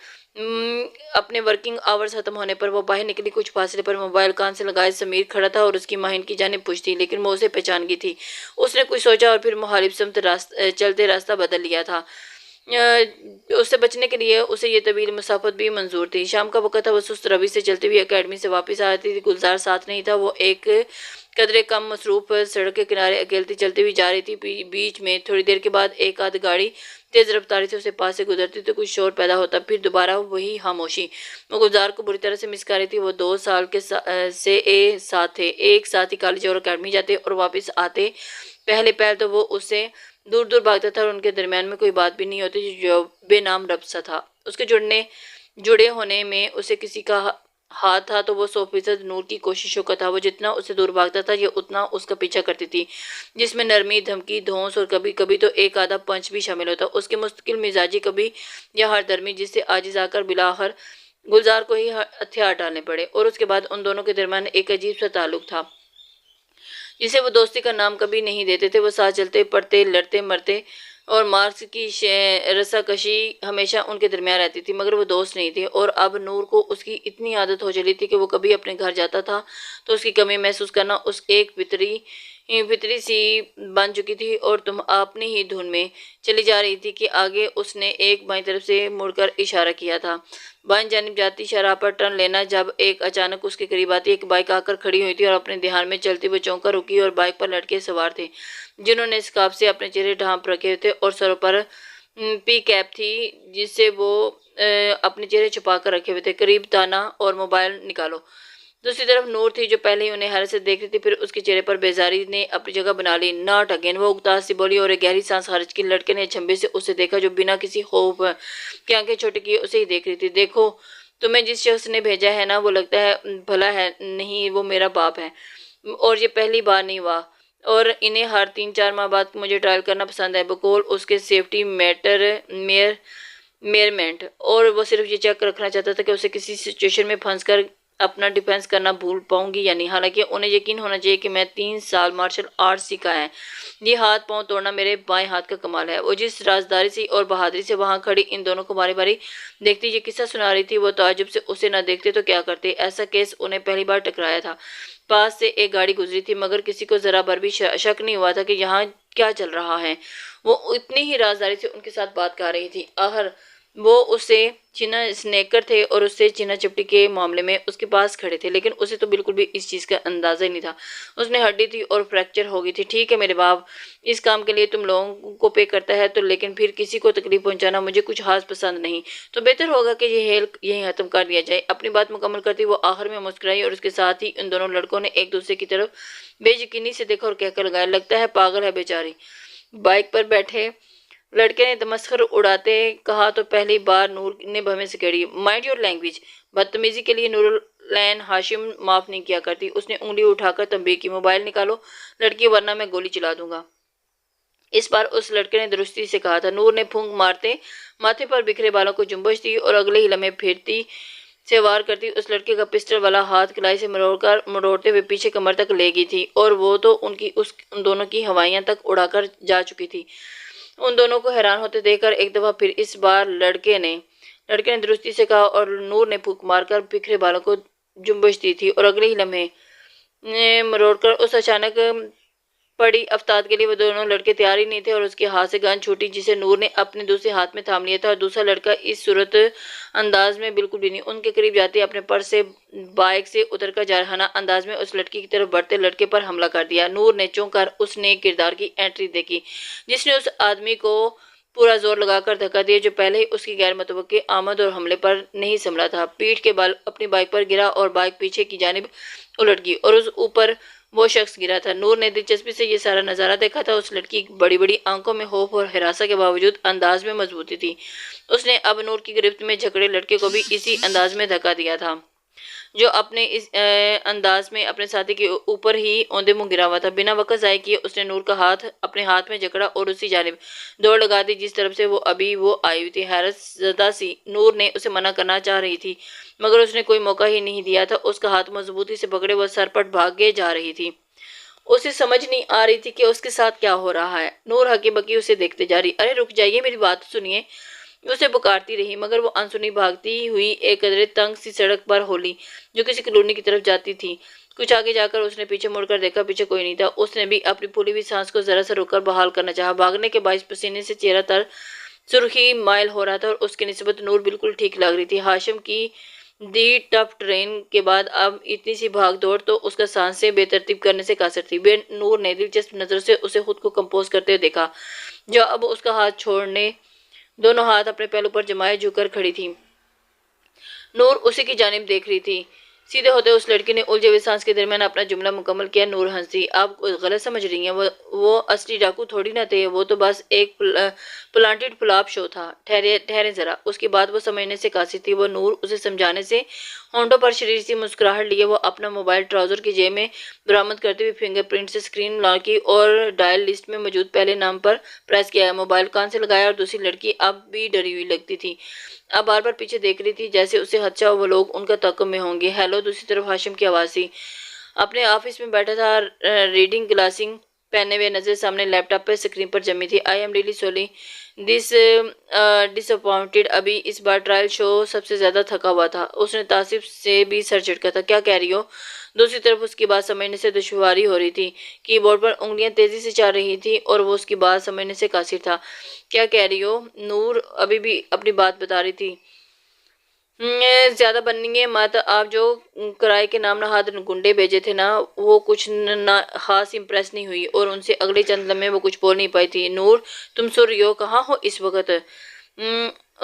اپنے ورکنگ آورز ختم ہونے پر وہ باہر نکلی۔ کچھ فاصلے پر موبائل کان سے لگائے سمیر کھڑا تھا اور اس کی ماہین کی جانب پوچھ تھی، لیکن وہ اسے پہچان گئی تھی۔ اس نے کچھ سوچا اور پھر مخالف سمت چلتے راستہ بدل لیا تھا۔ اس سے بچنے کے لیے اسے یہ طویل مسافت بھی منظور تھی۔ شام کا وقت تھا۔ وہ سست روی سے چلتی ہوئی اکیڈمی سے واپس آتی تھی۔ گلزار ساتھ نہیں تھا۔ وہ ایک قدرے کم مصروف سڑک کے کنارے اکیلتی چلتی ہوئی جا رہی تھی۔ بیچ میں تھوڑی دیر کے بعد ایک آدھ گاڑی تیز رفتاری سے اسے پاس سے گزرتی تو کچھ شور پیدا ہوتا، پھر دوبارہ وہی خاموشی۔ وہ گلزار کو بری طرح سے مس کر رہی تھی۔ وہ 2 سال سے ساتھ تھے، ایک ساتھ ہی کالج اور اکیڈمی جاتے اور واپس آتے۔ پہلے پہل تو وہ اس سے دور دور بھاگتا تھا اور ان کے درمیان میں کوئی بات بھی نہیں ہوتی جو بے نام رب سا تھا۔ اس کے جڑے ہونے میں اسے کسی کا ہاتھ تھا تو وہ 100% نور کی کوششوں کا تھا۔ وہ جتنا اس سے دور بھاگتا تھا یہ اتنا اس کا پیچھا کرتی تھی، جس میں نرمی، دھمکی، دھونس اور کبھی کبھی تو ایک آدھا پنچ بھی شامل ہوتا۔ اس کے مستقل مزاجی کبھی یا ہر درمی، جس سے عاجز آ کر بلاخر گلزار کو ہی ہتھیار ڈالنے پڑے، اور اس کے بعد ان دونوں کے درمیان ایک عجیب سا تعلق تھا جسے وہ دوستی کا نام کبھی نہیں دیتے تھے۔ وہ ساتھ چلتے پڑھتے، لڑتے مرتے، اور مارکس کی رساکشی ہمیشہ ان کے درمیان رہتی تھی، مگر وہ دوست نہیں تھے۔ اور اب نور کو اس کی اتنی عادت ہو چلی تھی کہ وہ کبھی اپنے گھر جاتا تھا تو اس کی کمی محسوس کرنا اس ایک فطری فطری سی بن چکی تھی اور تم اپنی ہی دھن میں چلی جا رہی تھی کہ آگے اس نے ایک بائیں طرف سے مڑ کر اشارہ کیا تھا۔ بائیں جانب جاتی شاہراہ پر ٹرن لینا جب ایک اچانک اس کے قریب آتی ایک بائک آ کر کھڑی ہوئی تھی اور اپنے دھیان میں چلتی وہ چونک کر رکی، اور بائک پر لڑکے سوار تھے جنہوں نے اسکارف سے اپنے چہرے ڈھانپ رکھے تھے اور سروں پر پی کیپ تھی جس سے وہ اپنے چہرے چھپا کر رکھے ہوئے تھے۔ قریب تانا اور موبائل نکالو۔ دوسری طرف نور تھی جو پہلے ہی انہیں حیرت سے دیکھ رہی تھی، پھر اس کے چہرے پر بیزاری نے اپنی جگہ بنا لی۔ ناٹ اگین، وہ اکتاز سی بولی اور ایک گہری سانس خارج کی۔ لڑکے نے چھمبے سے اسے دیکھا جو بنا کسی خوف کے آنکھیں چھوٹی کیے اسے ہی دیکھ رہی تھی۔ دیکھو تمہیں جس شخص نے بھیجا ہے نا وہ لگتا ہے بھلا ہے، نہیں وہ میرا باپ ہے، اور یہ پہلی بار نہیں ہوا، اور انہیں ہر 3-4 ماہ بعد مجھے ٹرائل کرنا پسند ہے بقول اس کے سیفٹی میئرمنٹ، اور وہ صرف یہ چیک رکھنا چاہتا تھا کہ اسے کسی سچویشن میں پھنس کر اپنا ڈیفینس کرنا بھول پاؤں گی یا نہیں۔ حالانکہ انہیں یقین ہونا چاہیے کہ میں 3 سال مارشل آرٹ سیکھا ہے، یہ ہاتھ پاؤں توڑنا میرے بائیں ہاتھ کا کمال ہے۔ وہ جس رازداری سے اور بہادری سے وہاں کھڑی ان دونوں کو باری باری دیکھتی یہ قصہ سنا رہی تھی، وہ تعجب سے اسے نہ دیکھتے تو کیا کرتے۔ ایسا کیس انہیں پہلی بار ٹکرایا تھا۔ پاس سے ایک گاڑی گزری تھی مگر کسی کو ذرا بھر بھی شک نہیں ہوا تھا کہ یہاں کیا چل رہا ہے۔ وہ اتنی ہی رازداری سے ان کے ساتھ بات کر رہی تھی۔ آخر وہ اسے چینا سنیکر تھے اور اس سے چینا چپٹی کے معاملے میں اس کے پاس کھڑے تھے، لیکن اسے تو بالکل بھی اس چیز کا اندازہ ہی نہیں تھا۔ اس نے ہڈی تھی اور فریکچر ہو گئی تھی۔ ٹھیک ہے میرے باپ اس کام کے لیے تم لوگوں کو پے کرتا ہے تو، لیکن پھر کسی کو تکلیف پہنچانا مجھے کچھ خاص پسند نہیں، تو بہتر ہوگا کہ یہ ہیل یہیں ختم کر دیا جائے۔ اپنی بات مکمل کرتی وہ آخر میں مسکرائی اور اس کے ساتھ ہی ان دونوں لڑکوں نے ایک دوسرے کی طرف بے یقینی سے دیکھا اور کہہ کر لگایا، لگتا ہے پاگل ہے بیچاری۔ بائک پر بیٹھے لڑکے نے تمسخر اڑاتے کہا تو پہلی بار نور نے بھویں سے کہی، مائنڈ یور لینگویج۔ بدتمیزی کے لیے نورالعین ہاشم معاف نہیں کیا کرتی۔ اس نے انگلی اٹھا کر تنبیہ کی، موبائل نکالو لڑکی ورنہ میں گولی چلا دوں گا۔ اس بار اس لڑکے نے درستی سے کہا تھا۔ نور نے پھونک مارتے ماتھے پر بکھرے بالوں کو جنبش دی اور اگلے ہی لمحے پھرتی سے وار کرتی اس لڑکے کا پسٹل والا ہاتھ کلائی سے مروڑتے ہوئے پیچھے کمر تک لے گئی تھی، اور وہ تو ان دونوں کی ہوائیاں تک اڑا کر جا چکی تھی۔ ان دونوں کو حیران ہوتے دیکھ کر ایک دفعہ پھر اس بار لڑکے نے درستی سے کہا اور نور نے پھونک مار کر بکھرے بالوں کو جنبش دی تھی، اور اگلے ہی لمحے مروڑ کر اس اچانک پڑی افتاد کے لیے وہ دونوں لڑکے تیار ہی نہیں تھے، اور اس کے ہاتھ سے گن چھوٹی جسے نور نے اپنے دوسرے ہاتھ میں تھام لیا تھا، اور دوسرا لڑکا اس صورت انداز میں بالکل بھی نہیں۔ ان کے قریب جاتے اپنے پر سے بائک سے اتر کر جارحانہ انداز میں اس لڑکی کی طرف بڑھتے لڑکے پر حملہ کر دیا۔ نور نے چونک کر اس نے کردار کی انٹری دیکھی جس نے اس آدمی کو پورا زور لگا کر دھکا دیا جو پہلے ہی اس کی غیر متوقع آمد اور حملے پر نہیں سنبھلا تھا۔ پیٹھ کے بل اپنی بائک پر گرا اور بائک پیچھے کی جانب الٹ گئی اور اس اوپر وہ شخص گرا تھا۔ نور نے دلچسپی سے یہ سارا نظارہ دیکھا تھا۔ اس لڑکی کی بڑی بڑی آنکھوں میں خوف اور ہراساں کے باوجود انداز میں مضبوطی تھی۔ اس نے اب نور کی گرفت میں جھگڑے لڑکے کو بھی اسی انداز میں دھکا دیا تھا جو اپنے اس انداز میں اپنے ساتھی کے اوپر ہی اوندے منہ گرا ہوا تھا۔ بنا وقت ضائع کیے اس نے نور کا ہاتھ اپنے ہاتھ میں جکڑا اور اسی جانب دوڑ لگا دی جس طرف سے وہ آئی ہوئی تھی۔ حیرت زدہ سی نور نے اسے منع کرنا چاہ رہی تھی مگر اس نے کوئی موقع ہی نہیں دیا تھا۔ اس کا ہاتھ مضبوطی سے پکڑے وہ سرپٹ بھاگے جا رہی تھی۔ اسے سمجھ نہیں آ رہی تھی کہ اس کے ساتھ کیا ہو رہا ہے۔ نور ہکی بکی اسے دیکھتے جا رہی، ارے رک جائیے میری بات سنیے، اسے پکارتی رہی مگر وہ انسنی بھاگتی ہوئی ایک قدرے تنگ سی سڑک پر ہولی جو کسی کالونی کی طرف جاتی تھی۔ کچھ آگے جا کر اس نے پیچھے مڑ کر دیکھا، پیچھے کوئی نہیں تھا۔ اس نے بھی اپنی پھولی ہوئی سانس کو ذرا سا روک کر بحال کرنا چاہا۔ بھاگنے کے باعث پسینے سے چہرہ تر سرخی مائل ہو رہا تھا اور اس کی نسبت نور بالکل ٹھیک لگ رہی تھی۔ ہاشم کی دی ٹف ٹرین کے بعد اب اتنی سی بھاگ دوڑ تو اس کا سانسیں بے ترتیب کرنے سے قاصر تھی۔ نور نے دلچسپ نظر سے اسے خود کو کمپوز کرتے ہوئے دیکھا جو اب اس کا ہاتھ چھوڑنے دونوں ہاتھ اپنے پہلو پر جمائے جھک کر کھڑی تھی۔ نور اسی کی جانب دیکھ رہی تھی۔ سیدھے ہوتے اس لڑکی نے الجھے ہوئے سانس کے درمیان اپنا جملہ مکمل کیا۔ نور ہنسی، آپ غلط سمجھ رہی ہیں، وہ اصلی ڈاکو تھوڑی نہ تھے، وہ تو بس ایک پلانٹڈ فلاپ شو تھا۔ ٹھہریں ذرا، اس کی بات وہ سمجھنے سے قاصر تھی۔ وہ نور اسے سمجھانے سے ہونٹوں پر شریر سی مسکراہٹ لیے وہ اپنا موبائل ٹراؤزر کی جیب میں برآمد کرتے ہوئے فنگر پرنٹ سے اسکرین لاک کی اور ڈائل لسٹ میں موجود پہلے نام پر پریس کیا۔ موبائل کان سے لگایا اور دوسری لڑکی اب بھی ڈری ہوئی لگتی تھی، اب بار بار پیچھے دیکھ رہی تھی جیسے اسے خدشہ وہ لوگ ان کا تعاقب میں ہوں گے۔ ہیلو، دوسری طرف ہاشم کی آواز تھی۔ اپنے آفس میں بیٹھا تھا، ریڈنگ گلاسز پہنے ہوئے، نظر سامنے لیپ ٹاپ پر اسکرین پر جمی تھی۔ I am really sorry disappointed, ابھی اس بار ٹرائل شو سب سے زیادہ تھکا ہوا تھا۔ اس نے تعصب سے بھی سر جھٹکا تھا۔ کیا کہہ رہی ہو؟ دوسری طرف اس کی بات سمجھنے سے دشواری ہو رہی تھی۔ کی بورڈ پر انگلیاں تیزی سے چل رہی تھی اور وہ اس کی بات سمجھنے سے قاصر تھا۔ کیا کہہ رہی ہو؟ نور ابھی بھی اپنی بات بتا رہی تھی۔ زیادہ بنیں مت، آپ جو کرائے کے نام نہاد گنڈے بھیجے تھے نا، وہ کچھ خاص امپریس نہیں ہوئی اور ان سے اگلے چند لمحے وہ کچھ بول نہیں پائی تھی۔ نور تم سن رہی ہو؟ کہاں ہو اس وقت؟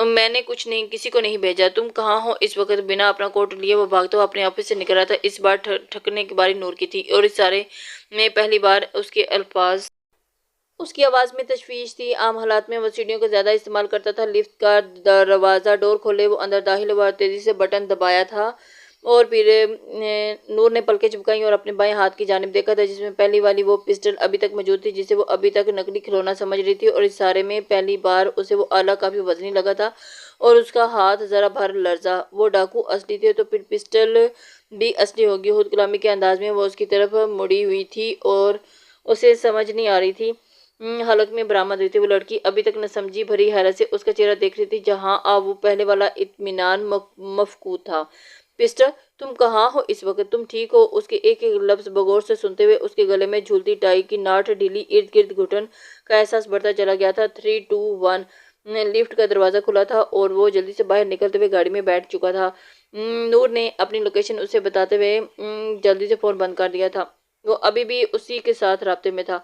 میں نے کچھ نہیں، کسی کو نہیں بھیجا۔ تم کہاں ہو اس وقت؟ بنا اپنا کوٹ لیے وہ بھاگتا ہوا اپنے آفس سے نکل رہا تھا۔ اس بار ٹھکنے کی باری نور کی تھی اور اس سارے میں پہلی بار اس کی آواز میں تشویش تھی۔ عام حالات میں وہ سیڑھیوں کا زیادہ استعمال کرتا تھا۔ لفٹ کا دروازہ ڈور کھولے وہ اندر داخل ہوا اور تیزی سے بٹن دبایا تھا اور پھر نور نے پلکیں چمکائیں اور اپنے بائیں ہاتھ کی جانب دیکھا تھا جس میں پہلی والی وہ پسٹل ابھی تک موجود تھی جسے وہ ابھی تک نقلی کھلونا سمجھ رہی تھی، اور اس سارے میں پہلی بار اسے وہ آلہ کافی وزنی لگا تھا اور اس کا ہاتھ ذرا بھر لرزا۔ وہ ڈاکو اصلی تھے تو پھر پسٹل بھی اصلی ہوگی۔ خود کلامی کے انداز میں وہ اس کی طرف مڑی ہوئی تھی اور اسے سمجھ نہیں آ رہی تھی حلق میں برآمد ہوئی تھی۔ وہ لڑکی ابھی تک نہ سمجھی بھری حیرت سے اس کا چہرہ دیکھ رہی تھی جہاں اب وہ پہلے والا اطمینان مفقود تھا۔ پسٹل تم کہاں ہو اس وقت؟ تم ٹھیک ہو؟ اس کے ایک ایک لفظ بغور سے سنتے ہوئے اس کے گلے میں جھولتی ٹائی کی ناٹ ڈھیلی ارد گرد گھٹن کا احساس بڑھتا چلا گیا تھا۔ 3 2 1 لفٹ کا دروازہ کھلا تھا اور وہ جلدی سے باہر نکلتے ہوئے گاڑی میں بیٹھ چکا تھا۔ نور نے اپنی لوکیشن اسے بتاتے ہوئے جلدی سے فون بند کر دیا تھا۔ وہ ابھی بھی اسی کے ساتھ رابطے میں تھا،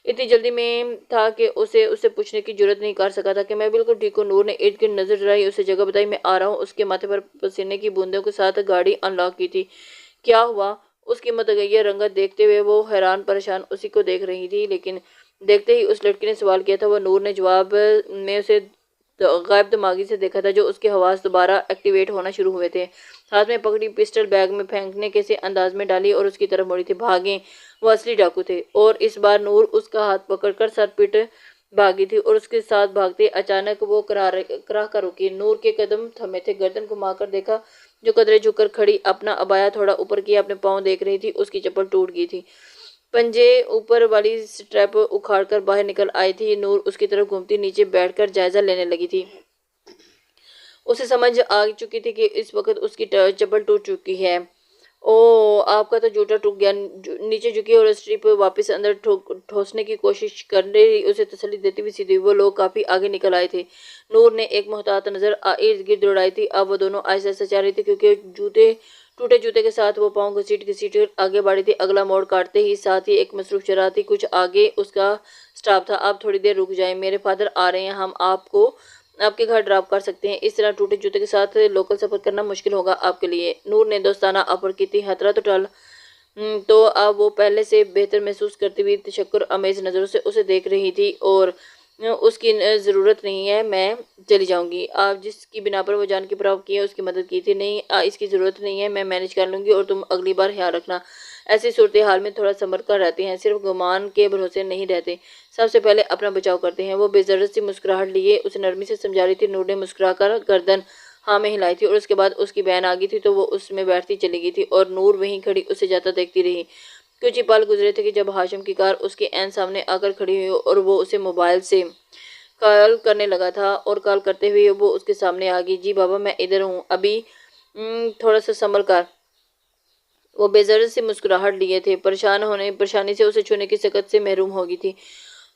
اتنی جلدی میں تھا کہ اسے پوچھنے کی جرات نہیں کر سکا تھا کہ میں بالکل ٹھیک ہوں۔ نور نے ارد گرد نظر ڈرائی، اسے جگہ بتائی، میں آ رہا ہوں۔ اس کے ماتھے پر پسینے کی بوندوں کے ساتھ گاڑی ان لاک کی تھی۔ کیا ہوا؟ اس کی متغیر رنگت دیکھتے ہوئے وہ حیران پریشان اسی کو دیکھ رہی تھی، لیکن دیکھتے ہی اس لڑکی نے سوال کیا تھا۔ وہ نور نے جواب میں اسے غائب دماغی سے دیکھا تھا جو اس کے حواس دوبارہ ایکٹیویٹ ہونا شروع ہوئے تھے۔ ہاتھ میں پکڑی پسٹل بیگ میں پھینکنے کے سے انداز میں ڈالی اور اس کی طرف مڑی تھی۔ بھاگیں، وہ اصلی ڈاکو تھے اور اس بار نور اس کا ہاتھ پکڑ کر سر پٹ بھاگی تھی اور اس کے ساتھ بھاگتے اچانک وہ کراہ کر رکی۔ نور کے قدم تھمے تھے، گردن گھما کر دیکھا جو قدرے جھک کر کھڑی، اپنا عبایا تھوڑا اوپر کیا اپنے پاؤں دیکھ رہی تھی۔ اس کی چپل ٹوٹ گئی تھی، پنجے اوپر والی سٹریپ اکھاڑ کر باہر نکل آئی تھی۔ نور اس کی طرف گھومتی نیچے بیٹھ کر جائزہ لینے لگی تھی۔ اسے سمجھ آ چکی تھی کہ اس وقت اس کی چپل ٹوٹ چکی ہے۔ اوہ، آپ کا تو جوتا ٹوٹ گیا۔ نیچے جھکی اور اسٹرپ واپس اندر ٹھوسنے کی کوشش کر رہی اسے تسلی دیتی ہوئی سیدھی ہوئی۔ وہ لوگ کافی آگے نکل آئے تھے۔ نور نے ایک محتاط نظر ارد گرد دوڑائی تھی۔ اب وہ دونوں آہستہ آہستہ چل رہی تھی کیونکہ ٹوٹے جوتے کے ساتھ وہ پاؤں گھسیٹ کر آگے بڑھی تھی۔ اگلا موڑ کاٹتے ہی ساتھ ہی ایک مصروف چراغ تھی، کچھ آگے اس کا سٹاپ تھا۔ آپ تھوڑی دیر رک جائیں، میرے فادر آ رہے ہیں، ہم آپ کو آپ کے گھر ڈراپ کر سکتے ہیں۔ اس طرح ٹوٹے جوتے کے ساتھ لوکل سفر کرنا مشکل ہوگا آپ کے لیے۔ نور نے دوستانہ آفر کی تھی۔ خطرہ تو ٹل تو اب وہ پہلے سے بہتر محسوس کرتی ہوئی تشکر آمیز نظروں سے اسے دیکھ رہی تھی۔ اور اس کی ضرورت نہیں ہے، میں چلی جاؤں گی۔ آپ جس کی بنا پر وہ جان کی پرواہ کیے اس کی مدد کی تھی، نہیں اس کی ضرورت نہیں ہے، میں مینج کر لوں گی اور تم اگلی بار خیال رکھنا۔ ایسی صورتحال میں تھوڑا سنبھل کر رہتے ہیں، صرف گمان کے بھروسے نہیں رہتے، سب سے پہلے اپنا بچاؤ کرتے ہیں۔ وہ بے ضرورت سی مسکراہٹ لیے اسے نرمی سے سمجھا رہی تھی۔ نور نے مسکرا کر گردن ہاں میں ہلائی تھی اور اس کے بعد اس کی بہن آگئی تھی تو وہ اس میں بیٹھتی چلی گئی تھی اور نور وہیں کھڑی اسے جاتا دیکھتی رہی۔ کچھ ہی پل گزرے تھے کہ جب ہاشم کی کار اس کے عین سامنے آ کر کھڑی ہوئی اور وہ اسے موبائل سے کال کرنے لگا تھا اور کال کرتے ہوئے وہ اس کے سامنے آ گئی۔ جی بابا، میں ادھر ہوں، ابھی تھوڑا سا سنبھل کر۔ وہ بے ضرورت سی مسکراہٹ لیے تھے، پریشانی سے اسے چھونے کی سکت سے محروم ہو گئی تھی۔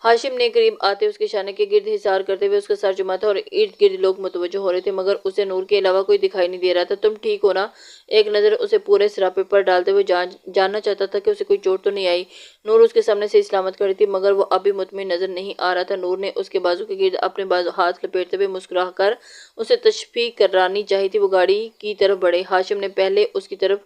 ہاشم نے قریب آتے اس کے شانے کے گرد حصار کرتے ہوئے اس کا سر چوما تھا اور ارد گرد لوگ متوجہ ہو رہے تھے مگر اسے نور کے علاوہ کوئی دکھائی نہیں دے رہا تھا۔ تم ٹھیک ہو نا؟ ایک نظر اسے پورے سراپے پر ڈالتے ہوئے جاننا چاہتا تھا کہ اسے کوئی چوٹ تو نہیں آئی۔ نور اس کے سامنے سے سلامت کھڑی تھی مگر وہ ابھی مطمئن نظر نہیں آ رہا تھا۔ نور نے اس کے بازو کے گرد اپنے ہاتھ لپیٹتے ہوئے مسکرا کر اسے تشفیق کرانی چاہی تھی۔ وہ گاڑی کی طرف بڑھے۔ ہاشم نے پہلے اس کی طرف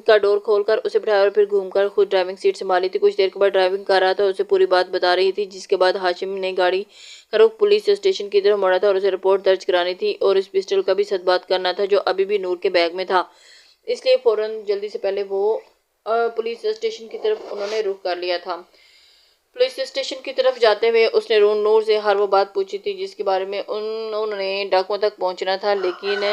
کا ڈور کھول کر اسے بٹھایا اور پھر گھوم کر خود ڈرائیونگ سیٹ سنبھالی تھی۔ کچھ دیر کے بعد ڈرائیونگ کر رہا تھا، اسے پوری بات بتا رہی تھی، جس کے بعد ہاشم نے گاڑی کا رخ پولیس اسٹیشن کی طرف موڑا تھا اور اسے رپورٹ درج کرانی تھی اور اس پسٹل کا بھی صدبات کرنا تھا جو ابھی بھی نور کے بیگ میں تھا، اس لیے فوراً جلدی سے پہلے وہ پولیس اسٹیشن کی طرف انہوں نے رخ کر لیا تھا۔ پولیس اسٹیشن کی طرف جاتے ہوئے اس نے نور سے ہر وہ بات پوچھی تھی جس کے بارے میں انہوں نے ڈاکوؤں تک پہنچنا تھا، لیکن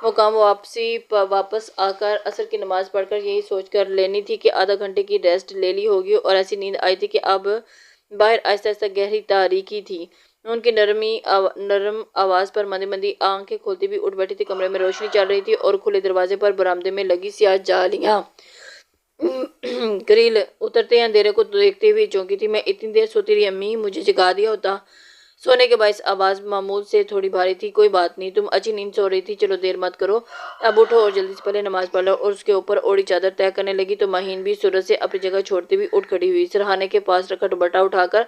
وہ کام واپس آ کر عصر کی نماز پڑھ کر یہی سوچ کر لینی تھی کہ آدھا گھنٹے کی ریسٹ لے لی ہوگی، اور ایسی نیند آئی تھی کہ اب باہر آہستہ آہستہ گہری تاریکی تھی۔ ان کی نرم آواز پر مندی مندی آنکھیں کھولتی بھی اٹھ بیٹھی تھی۔ کمرے میں روشنی چل رہی تھی اور کھلے دروازے پر برآمدے میں لگی سیاہ جالیاں گریل اترتے اندھیرے کو دیکھتے ہوئے چونکی تھی۔ میں اتنی دیر سوتی رہی امی، مجھے جگا دیا ہوتا۔ سونے کے باعث آواز معمول سے تھوڑی بھاری تھی۔ کوئی بات نہیں، تم اچھی نیند سو رہی تھی، چلو دیر مت کرو، اب اٹھو اور جلدی سے پہلے نماز پڑھ لو۔ اور اس کے اوپر اوڑی چادر طے کرنے لگی تو مہین بھی سرعت سے اپنی جگہ چھوڑتی ہوئی اٹھ کھڑی ہوئی، سرہانے کے پاس رکھا دوپٹہ اٹھا کر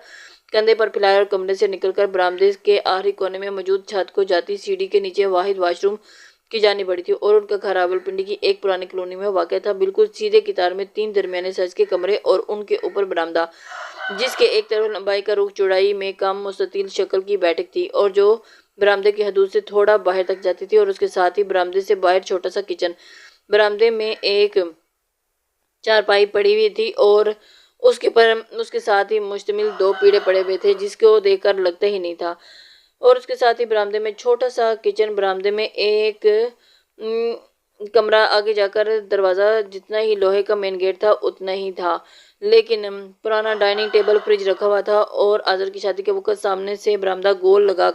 کندھے پر پھیلایا اور کمرے سے نکل کر برآمدے کے آخری کونے میں موجود چھت کو جاتی سیڑھی کے نیچے واحد واش روم کی جانب بڑھی تھی۔ اور ان کا گھر راولپنڈی کی ایک پرانی کالونی میں واقع تھا، بالکل سیدھے قطار میں 3 درمیانے سائز کے کمرے اور ان کے اوپر برآمدہ، جس کے ایک طرف لمبائی کا رخ چوڑائی میں کم مستطیل شکل کی بیٹھک تھی اور جو برآمدے کی حدود سے تھوڑا باہر تک جاتی تھی، اور اس کے ساتھ ہی برآمدے سے باہر چھوٹا سا کچن۔ برآمدے میں ایک چارپائی پڑی ہوئی تھی اور اس کے ساتھ ہی مشتمل 2 پیڑے پڑے ہوئے تھے، جس کو دیکھ کر لگتا ہی نہیں تھا۔ اور اس کے ساتھ ہی برآمدے میں چھوٹا سا کچن، برآمدے میں ایک کمرہ، آگے جا کر دروازہ، جتنا ہی لوہے کا مین گیٹ تھا اتنا ہی تھا، لیکن پرانا ڈائننگ ٹیبل، فریج رکھا ہوا تھا اور آذر کی شادی کے وقت سامنے سے برآمدہ گرل لگا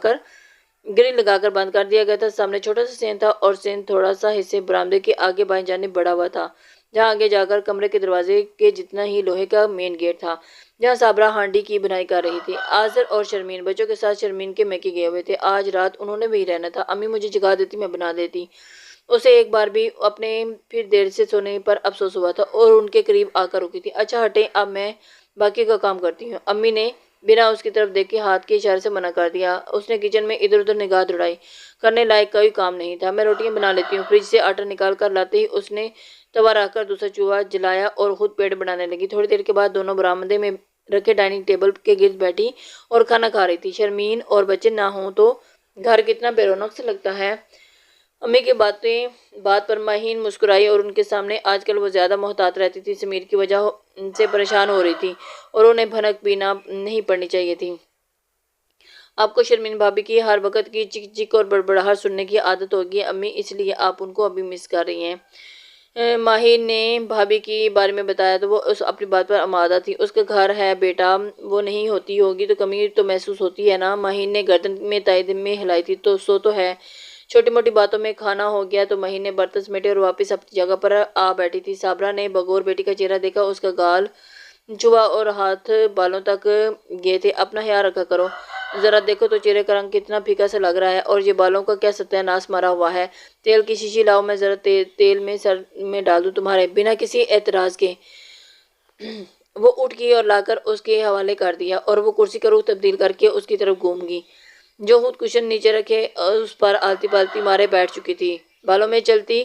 کر بند کر دیا گیا تھا۔ سامنے چھوٹا سا سین تھا اور سین تھوڑا سا حصے برآمدے کے آگے بائیں جانب بڑھا ہوا تھا، جہاں آگے جا کر کمرے کے دروازے کے جتنا ہی لوہے کا مین گیٹ تھا، جہاں صابرہ ہانڈی کی بنائی کر رہی تھی۔ آذر اور شرمین بچوں کے ساتھ شرمین کے میکے گئے ہوئے تھے، آج رات انہوں نے وہی رہنا تھا۔ امی مجھے جگا دیتی، میں بنا دیتی۔ اسے ایک بار بھی اپنے پھر دیر سے سونے پر افسوس ہوا تھا اور ان کے قریب آ کر رکی تھی۔ اچھا ہٹیں، اب میں باقی کا کام کرتی ہوں۔ امی نے بنا اس کی طرف دیکھے ہاتھ کے اشارے سے منع کر دیا۔ اس نے کچن میں ادھر ادھر نگاہ دوڑائی، کرنے لائق کوئی کام نہیں تھا۔ میں روٹیاں بنا لیتی ہوں۔ فریج سے آٹا نکال کر لاتے ہی اس نے توا رکھ کر دوسرا چولہا جلایا اور خود پیڑ بنانے لگی۔ تھوڑی دیر کے بعد دونوں برآمدے میں رکھے ڈائننگ ٹیبل کے گرد بیٹھی اور کھانا کھا رہی تھی۔ شرمین اور بچے نہ ہوں تو گھر کتنا بے رونق سے لگتا ہے۔ امی کی بات پر مہین مسکرائی اور ان کے سامنے آج کل وہ زیادہ محتاط رہتی تھی، سمیر کی وجہ سے پریشان ہو رہی تھی اور انہیں بھنک بھی نہیں پڑنی چاہیے تھی۔ آپ کو شرمین بھابی کی ہر وقت کی چک چک اور بڑبڑاہٹ سننے کی عادت ہوگی امی، اس لیے آپ ان کو ابھی مس کر رہی ہیں۔ ماہین نے بھابی کے بارے میں بتایا تو وہ اپنی بات پر آمادہ تھی۔ اس کا گھر ہے بیٹا، وہ نہیں ہوتی ہوگی تو کمی تو محسوس ہوتی ہے نا؟ ماہین نے گردن میں تائید میں ہلائی تھی۔ تو سو تو ہے، چھوٹی موٹی باتوں میں کھانا ہو گیا تو مہین نے برتن سمیٹے اور واپس اپنی جگہ پر آ بیٹھی تھی۔ صابرہ نے بغور بیٹی کا چہرہ دیکھا، اس کا گال چوہا اور ہاتھ بالوں تک گئے تھے۔ اپنا خیال رکھا کرو، ذرا دیکھو تو چہرے کا رنگ کتنا پھیکا سا لگ رہا ہے، اور یہ بالوں کا کیا ستیہ ناش مارا ہوا ہے۔ تیل کی شیشی لاؤ، میں ذرا تیل میں سر میں ڈال دوں تمہارے۔ بنا کسی اعتراض کے وہ اٹھ گئی اور لا کر اس کے حوالے کر دیا، اور وہ کرسی کا رخ تبدیل کر کے اس کی طرف گھوم گئی، جو خود کشن نیچے رکھے اس پر آلتی پالتی مارے بیٹھ چکی تھی۔ بالوں میں چلتی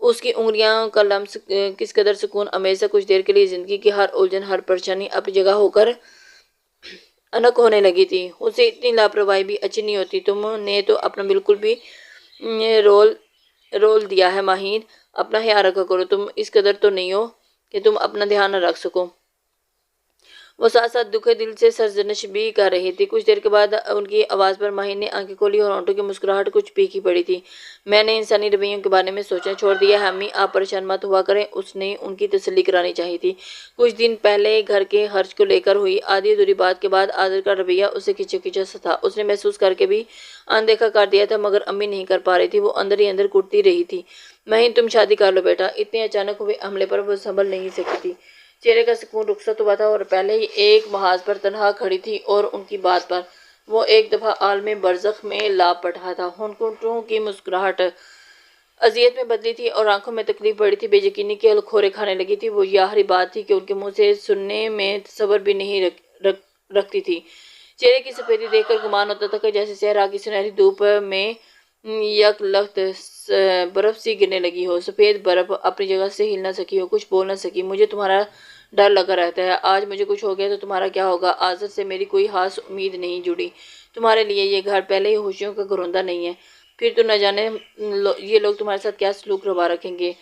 اس کی انگلیاں کا لمس کس قدر سکون امیز ہے۔ کچھ دیر کے لیے زندگی کی ہر الجھن، ہر پریشانی اپنی جگہ ہو کر انک ہونے لگی تھی۔ اسے اتنی لاپرواہی بھی اچھی نہیں ہوتی۔ تم نے تو اپنا بالکل بھی رول دیا ہے ماہین، اپنا خیال رکھا کرو، تم اس قدر تو نہیں ہو کہ تم اپنا دھیان نہ رکھ سکو۔ وہ ساتھ ساتھ دکھے دل سے سرزنش بھی کر رہی تھی۔ کچھ دیر کے بعد ان کی آواز پر ماہین نے آنکھیں کھولی اور ہونٹوں کی مسکراہٹ کچھ پھیکی پڑی تھی۔ میں نے انسانی رویوں کے بارے میں سوچنا چھوڑ دیا ہے امی، آپ پریشان مت ہوا کریں۔ اس نے ان کی تسلی کرانی چاہی تھی۔ کچھ دن پہلے گھر کے خرچ کو لے کر ہوئی آدھی ادھوری بات کے بعد آذر کا رویہ اسے کھچا کھچا سا تھا۔ اس نے محسوس کر کے بھی اندیکھا کر دیا تھا، مگر امی نہیں کر پا رہی تھی، وہ اندر ہی اندر کٹتی رہی تھی۔ مہین تم شادی کر لو بیٹا۔ اتنے اچانک ہوئے حملے پر وہ سنبھل نہیں سکی تھی۔ چہرے کا سکون رخصت ہوا تھا اور پہلے ہی ایک محاذ پر تنہا کھڑی تھی، اور ان کی بات پر وہ ایک دفعہ عالم برزخ میں لاپٹا تھا۔ ہونٹوں کی مسکراہٹ اذیت میں بدلی تھی اور آنکھوں میں تکلیف بڑھی تھی، بے یقینی کے کھورے کھانے لگی تھی۔ وہ یہ آخری بات تھی کہ ان کے منہ سے سننے میں تصور بھی نہیں رکھتی تھی۔ چہرے کی سفیدی دیکھ کر گمان ہوتا تھا کہ جیسے صحرا کی سنہری دھوپ میں یک لخت برف سی گرنے لگی ہو، سفید برف اپنی جگہ سے ہل نہ سکی ہو، کچھ بول نہ سکی۔ مجھے تمہارا ڈر لگا رہتا ہے، آج مجھے کچھ ہو گیا تو تمہارا کیا ہوگا؟ آذر سے میری کوئی خاص امید نہیں جڑی، تمہارے لیے یہ گھر پہلے ہی خوشیوں کا گھروندہ نہیں ہے، پھر تو نہ جانے یہ لوگ تمہارے ساتھ کیا سلوک روا رکھیں گے۔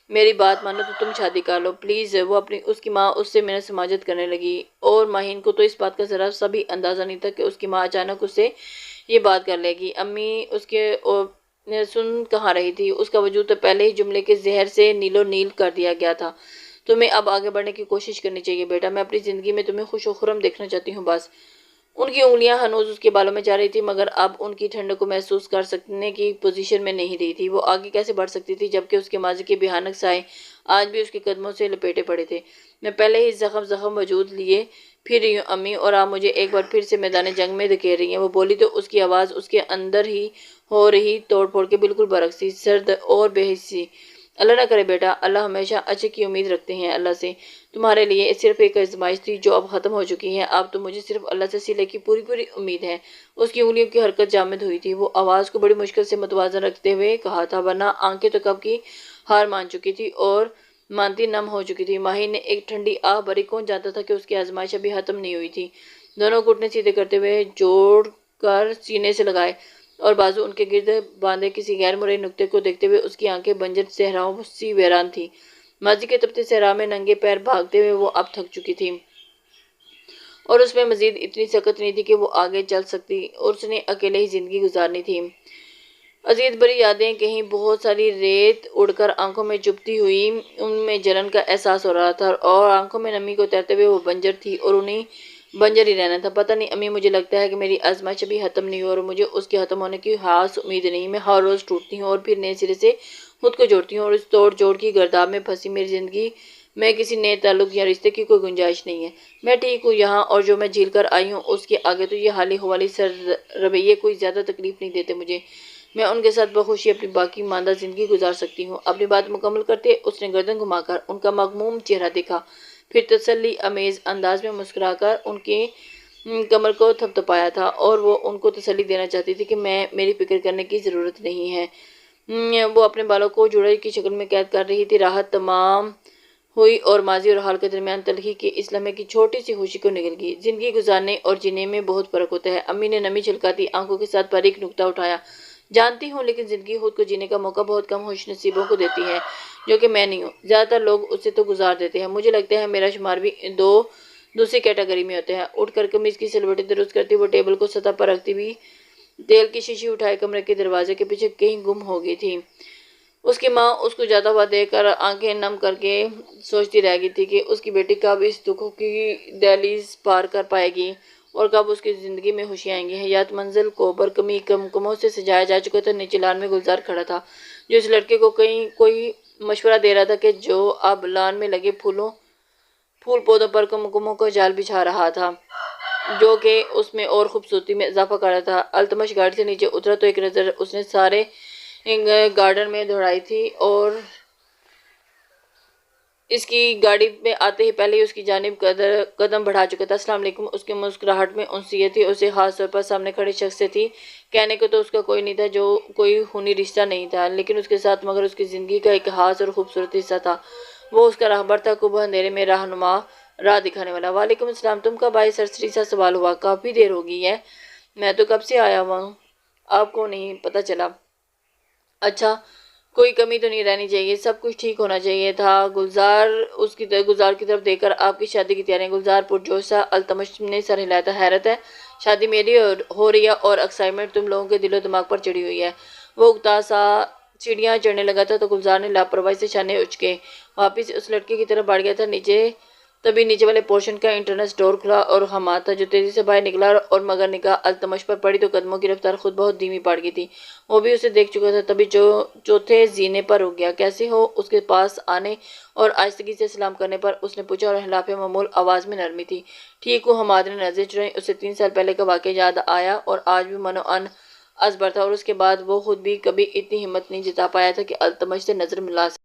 میری بات مانو تو تم شادی کر لو پلیز۔ وہ اس کی ماں اس سے منت سماجت کرنے لگی، اور ماہین کو تو اس بات کا ذرا سا بھی اندازہ نہیں تھا کہ اس کی ماں اچانک اس سے یہ بات کر لے گی۔ امی اس کے سن کہاں رہی تھی، اس کا وجود تو پہلے ہی جملے کے زہر سے نیلو نیل کر دیا گیا تھا۔ تمہیں اب آگے بڑھنے کی کوشش کرنی چاہیے بیٹا، میں اپنی زندگی میں تمہیں خوش و خرم دیکھنا چاہتی ہوں بس۔ ان کی انگلیاں ہنوز اس کے بالوں میں جا رہی تھی، مگر اب ان کی ٹھنڈک کو محسوس کر سکنے کی پوزیشن میں نہیں رہی تھی۔ وہ آگے کیسے بڑھ سکتی تھی جبکہ اس کے ماضی کے بھیانک سائے آج بھی اس کے قدموں سے لپیٹے پڑے تھے۔ میں پہلے ہی زخم وجود لیے پھر رہی ہوں امی، اور آپ مجھے ایک بار پھر سے میدان جنگ میں دھکیل رہی ہیں۔ وہ بولی تو اس کی آواز اس کے اندر ہی ہو رہی توڑ پھوڑ کے بالکل برعکس تھی، سرد اور بے حس سی۔ اللہ نہ کرے بیٹا، اللہ ہمیشہ اچھے کی امید رکھتے ہیں اللہ سے۔ تمہارے لیے صرف ایک آزمائش تھی جو اب ختم ہو چکی ہے، اب تو مجھے صرف اللہ سے صلے کی پوری امید ہے۔ اس کی انگلیوں کی حرکت جامد ہوئی تھی۔ وہ آواز کو بڑی مشکل سے متوازن رکھتے ہوئے کہا تھا، ورنہ آنکھیں تو کب کی ہار مان چکی تھی اور مانتی نم ہو چکی تھی۔ ماہر نے ایک ٹھنڈی آہ بھری، کون جانتا تھا کہ اس کی آزمائش ابھی ختم نہیں ہوئی تھی۔ دونوں گھٹنے سیدھے کرتے ہوئے جوڑ کر سینے سے لگائے اور بازو ان کے گرد باندھے کسی غیر مرئی نقطے کو دیکھتے ہوئے اس کی آنکھیں بنجر صحراؤں سی ویران تھیں۔ ماضی کے تپتے صحرا میں ننگے پیر بھاگتے ہوئے وہ اب تھک چکی تھی اور اس میں مزید اتنی طاقت نہیں تھی کہ وہ آگے چل سکتی، اور اس نے اکیلے ہی زندگی گزارنی تھی۔ عزیز بری یادیں، کہیں بہت ساری ریت اڑ کر آنکھوں میں چبھتی ہوئی، ان میں جلن کا احساس ہو رہا تھا اور آنکھوں میں نمی کو تیرتے ہوئے وہ بنجر تھی اور انہیں بنجر ہی رہنا تھا۔ پتہ نہیں امی، مجھے لگتا ہے کہ میری آزمائش ابھی ختم نہیں ہوئی اور مجھے اس کے ختم ہونے کی خاص امید نہیں۔ میں ہر روز ٹوٹتی ہوں اور پھر نئے سرے سے خود کو جوڑتی ہوں، اور اس توڑ جوڑ کی گرداب میں پھنسی میری زندگی میں کسی نئے تعلق یا رشتے کی کوئی گنجائش نہیں ہے۔ میں ٹھیک ہوں یہاں، اور جو میں جھیل کر آئی ہوں اس کے آگے تو یہ حالی حوالی سر رویے کوئی زیادہ تکلیف نہیں دیتے مجھے۔ میں ان کے ساتھ بخوشی اپنی باقی ماندہ زندگی گزار سکتی ہوں۔ اپنی بات مکمل کرتے اس نے گردن گھما کر ان کا مغموم چہرہ دیکھا، پھر تسلی آمیز انداز میں مسکرا کر ان کی کمر کو تھپتھپایا تھا، اور وہ ان کو تسلی دینا چاہتی تھی کہ میری فکر کرنے کی ضرورت نہیں ہے۔ وہ اپنے بالوں کو جوڑے کی شکل میں قید کر رہی تھی۔ راحت تمام ہوئی اور ماضی اور حال کے درمیان تلخی کے اس لمحے کی چھوٹی سی خوشی کو نگل گئی۔ زندگی گزارنے اور جینے میں بہت فرق ہوتا ہے۔ امی نے نمی چھلکاتی آنکھوں کے ساتھ باریک نکتہ اٹھایا۔ جانتی ہوں، لیکن زندگی خود کو جینے کا موقع بہت کم خوش نصیبوں کو دیتی ہے، جو کہ میں نہیں ہوں۔ زیادہ تر لوگ اس سے تو گزار دیتے ہیں۔ مجھے لگتا ہے میرا شمار بھی دوسری کیٹیگری میں ہوتا ہے۔ اٹھ کر قمیض کی سلوٹیں درست کرتی وہ ٹیبل کو سطح پر رکھتی ہوئی تیل کی شیشی اٹھائے کمرے کے دروازے کے پیچھے کہیں گم ہو گئی تھی۔ اس کی ماں اس کو جاتا ہوا دیکھ کر آنکھیں نم کر کے سوچتی رہ گئی تھی کہ اس کی بیٹی کب اس دکھوں کی دہلیز پار کر پائے گی اور کب اس کی زندگی میں خوشیاں آئیں گی۔ حیات منزل کو برقمی کمکموں سے سجایا جا چکا تھا۔ نیچے لان میں گلزار کھڑا تھا، جو اس لڑکے کو کوئی مشورہ دے رہا تھا کہ جو اب لان میں لگے پھول پودوں پر کمکموں کا جال بچھا رہا تھا، جو کہ اس میں اور خوبصورتی میں اضافہ کر رہا تھا۔ التمش گاڑی سے نیچے اترا تو ایک نظر اس نے سارے گارڈن میں دوڑائی تھی، اور اس کی گاڑی میں آتے ہی پہلے ہی اس کی جانب قدم بڑھا چکا تھا۔ السلام علیکم۔ اس کی مسکراہٹ میں انسیت تھی، اسے خاص طور پر سامنے کھڑے شخص سے تھی۔ کہنے کو تو اس کا کوئی نہیں تھا، جو کوئی خونی رشتہ نہیں تھا، لیکن اس کے ساتھ مگر اس کی زندگی کا ایک خاص اور خوبصورت حصہ تھا۔ وہ اس کا راہبر تھا، کب اندھیرے میں رہنما، راہ دکھانے والا۔ وعلیکم السلام۔ تم کب آئے؟ سرسری سا سوال ہوا۔ کافی دیر ہو گئی ہے، میں تو کب سے آیا ہوا ہوں، آپ کو نہیں پتہ چلا؟ اچھا، کوئی کمی تو نہیں رہنی چاہیے، سب کچھ ٹھیک ہونا چاہیے تھا۔ گلزار کی طرف دیکھ کر، آپ کی شادی کی تیاریاں؟ گلزار پرجوش سا۔ التمش نے سر ہلایا تھا۔ حیرت ہے، شادی میری ہو رہی ہے اور ایکسائٹمنٹ تم لوگوں کے دل و دماغ پر چڑھی ہوئی ہے۔ وہ اکتا سا سیڑھیاں چڑھنے لگا تھا تو گلزار نے لاپرواہی سے شانے اچکے واپس اس لڑکے کی طرف بڑھ گیا تھا۔ تبھی نیچے والے پورشن کا انٹرنس ڈور کھلا اور حماد تھا جو تیزی سے باہر نکلا، اور مگر نگاہ التمش پر پڑی تو قدموں کی رفتار خود بہت دھیمی پڑ گئی تھی۔ وہ بھی اسے دیکھ چکا تھا، تبھی چوتھے زینے پر رک گیا۔ کیسے ہو؟ اس کے پاس آنے اور آہستگی سے سلام کرنے پر اس نے پوچھا، اور خلاف معمول آواز میں نرمی تھی۔ ٹھیک ہوں۔ حماد نے نظریں چرائیں۔ اسے 3 سال پہلے کا واقعہ یاد آیا اور آج بھی من و ان ازبر تھا، اور اس کے بعد وہ خود بھی کبھی اتنی ہمت نہیں جتا پایا تھا کہ التمش سے نظر ملا سکے۔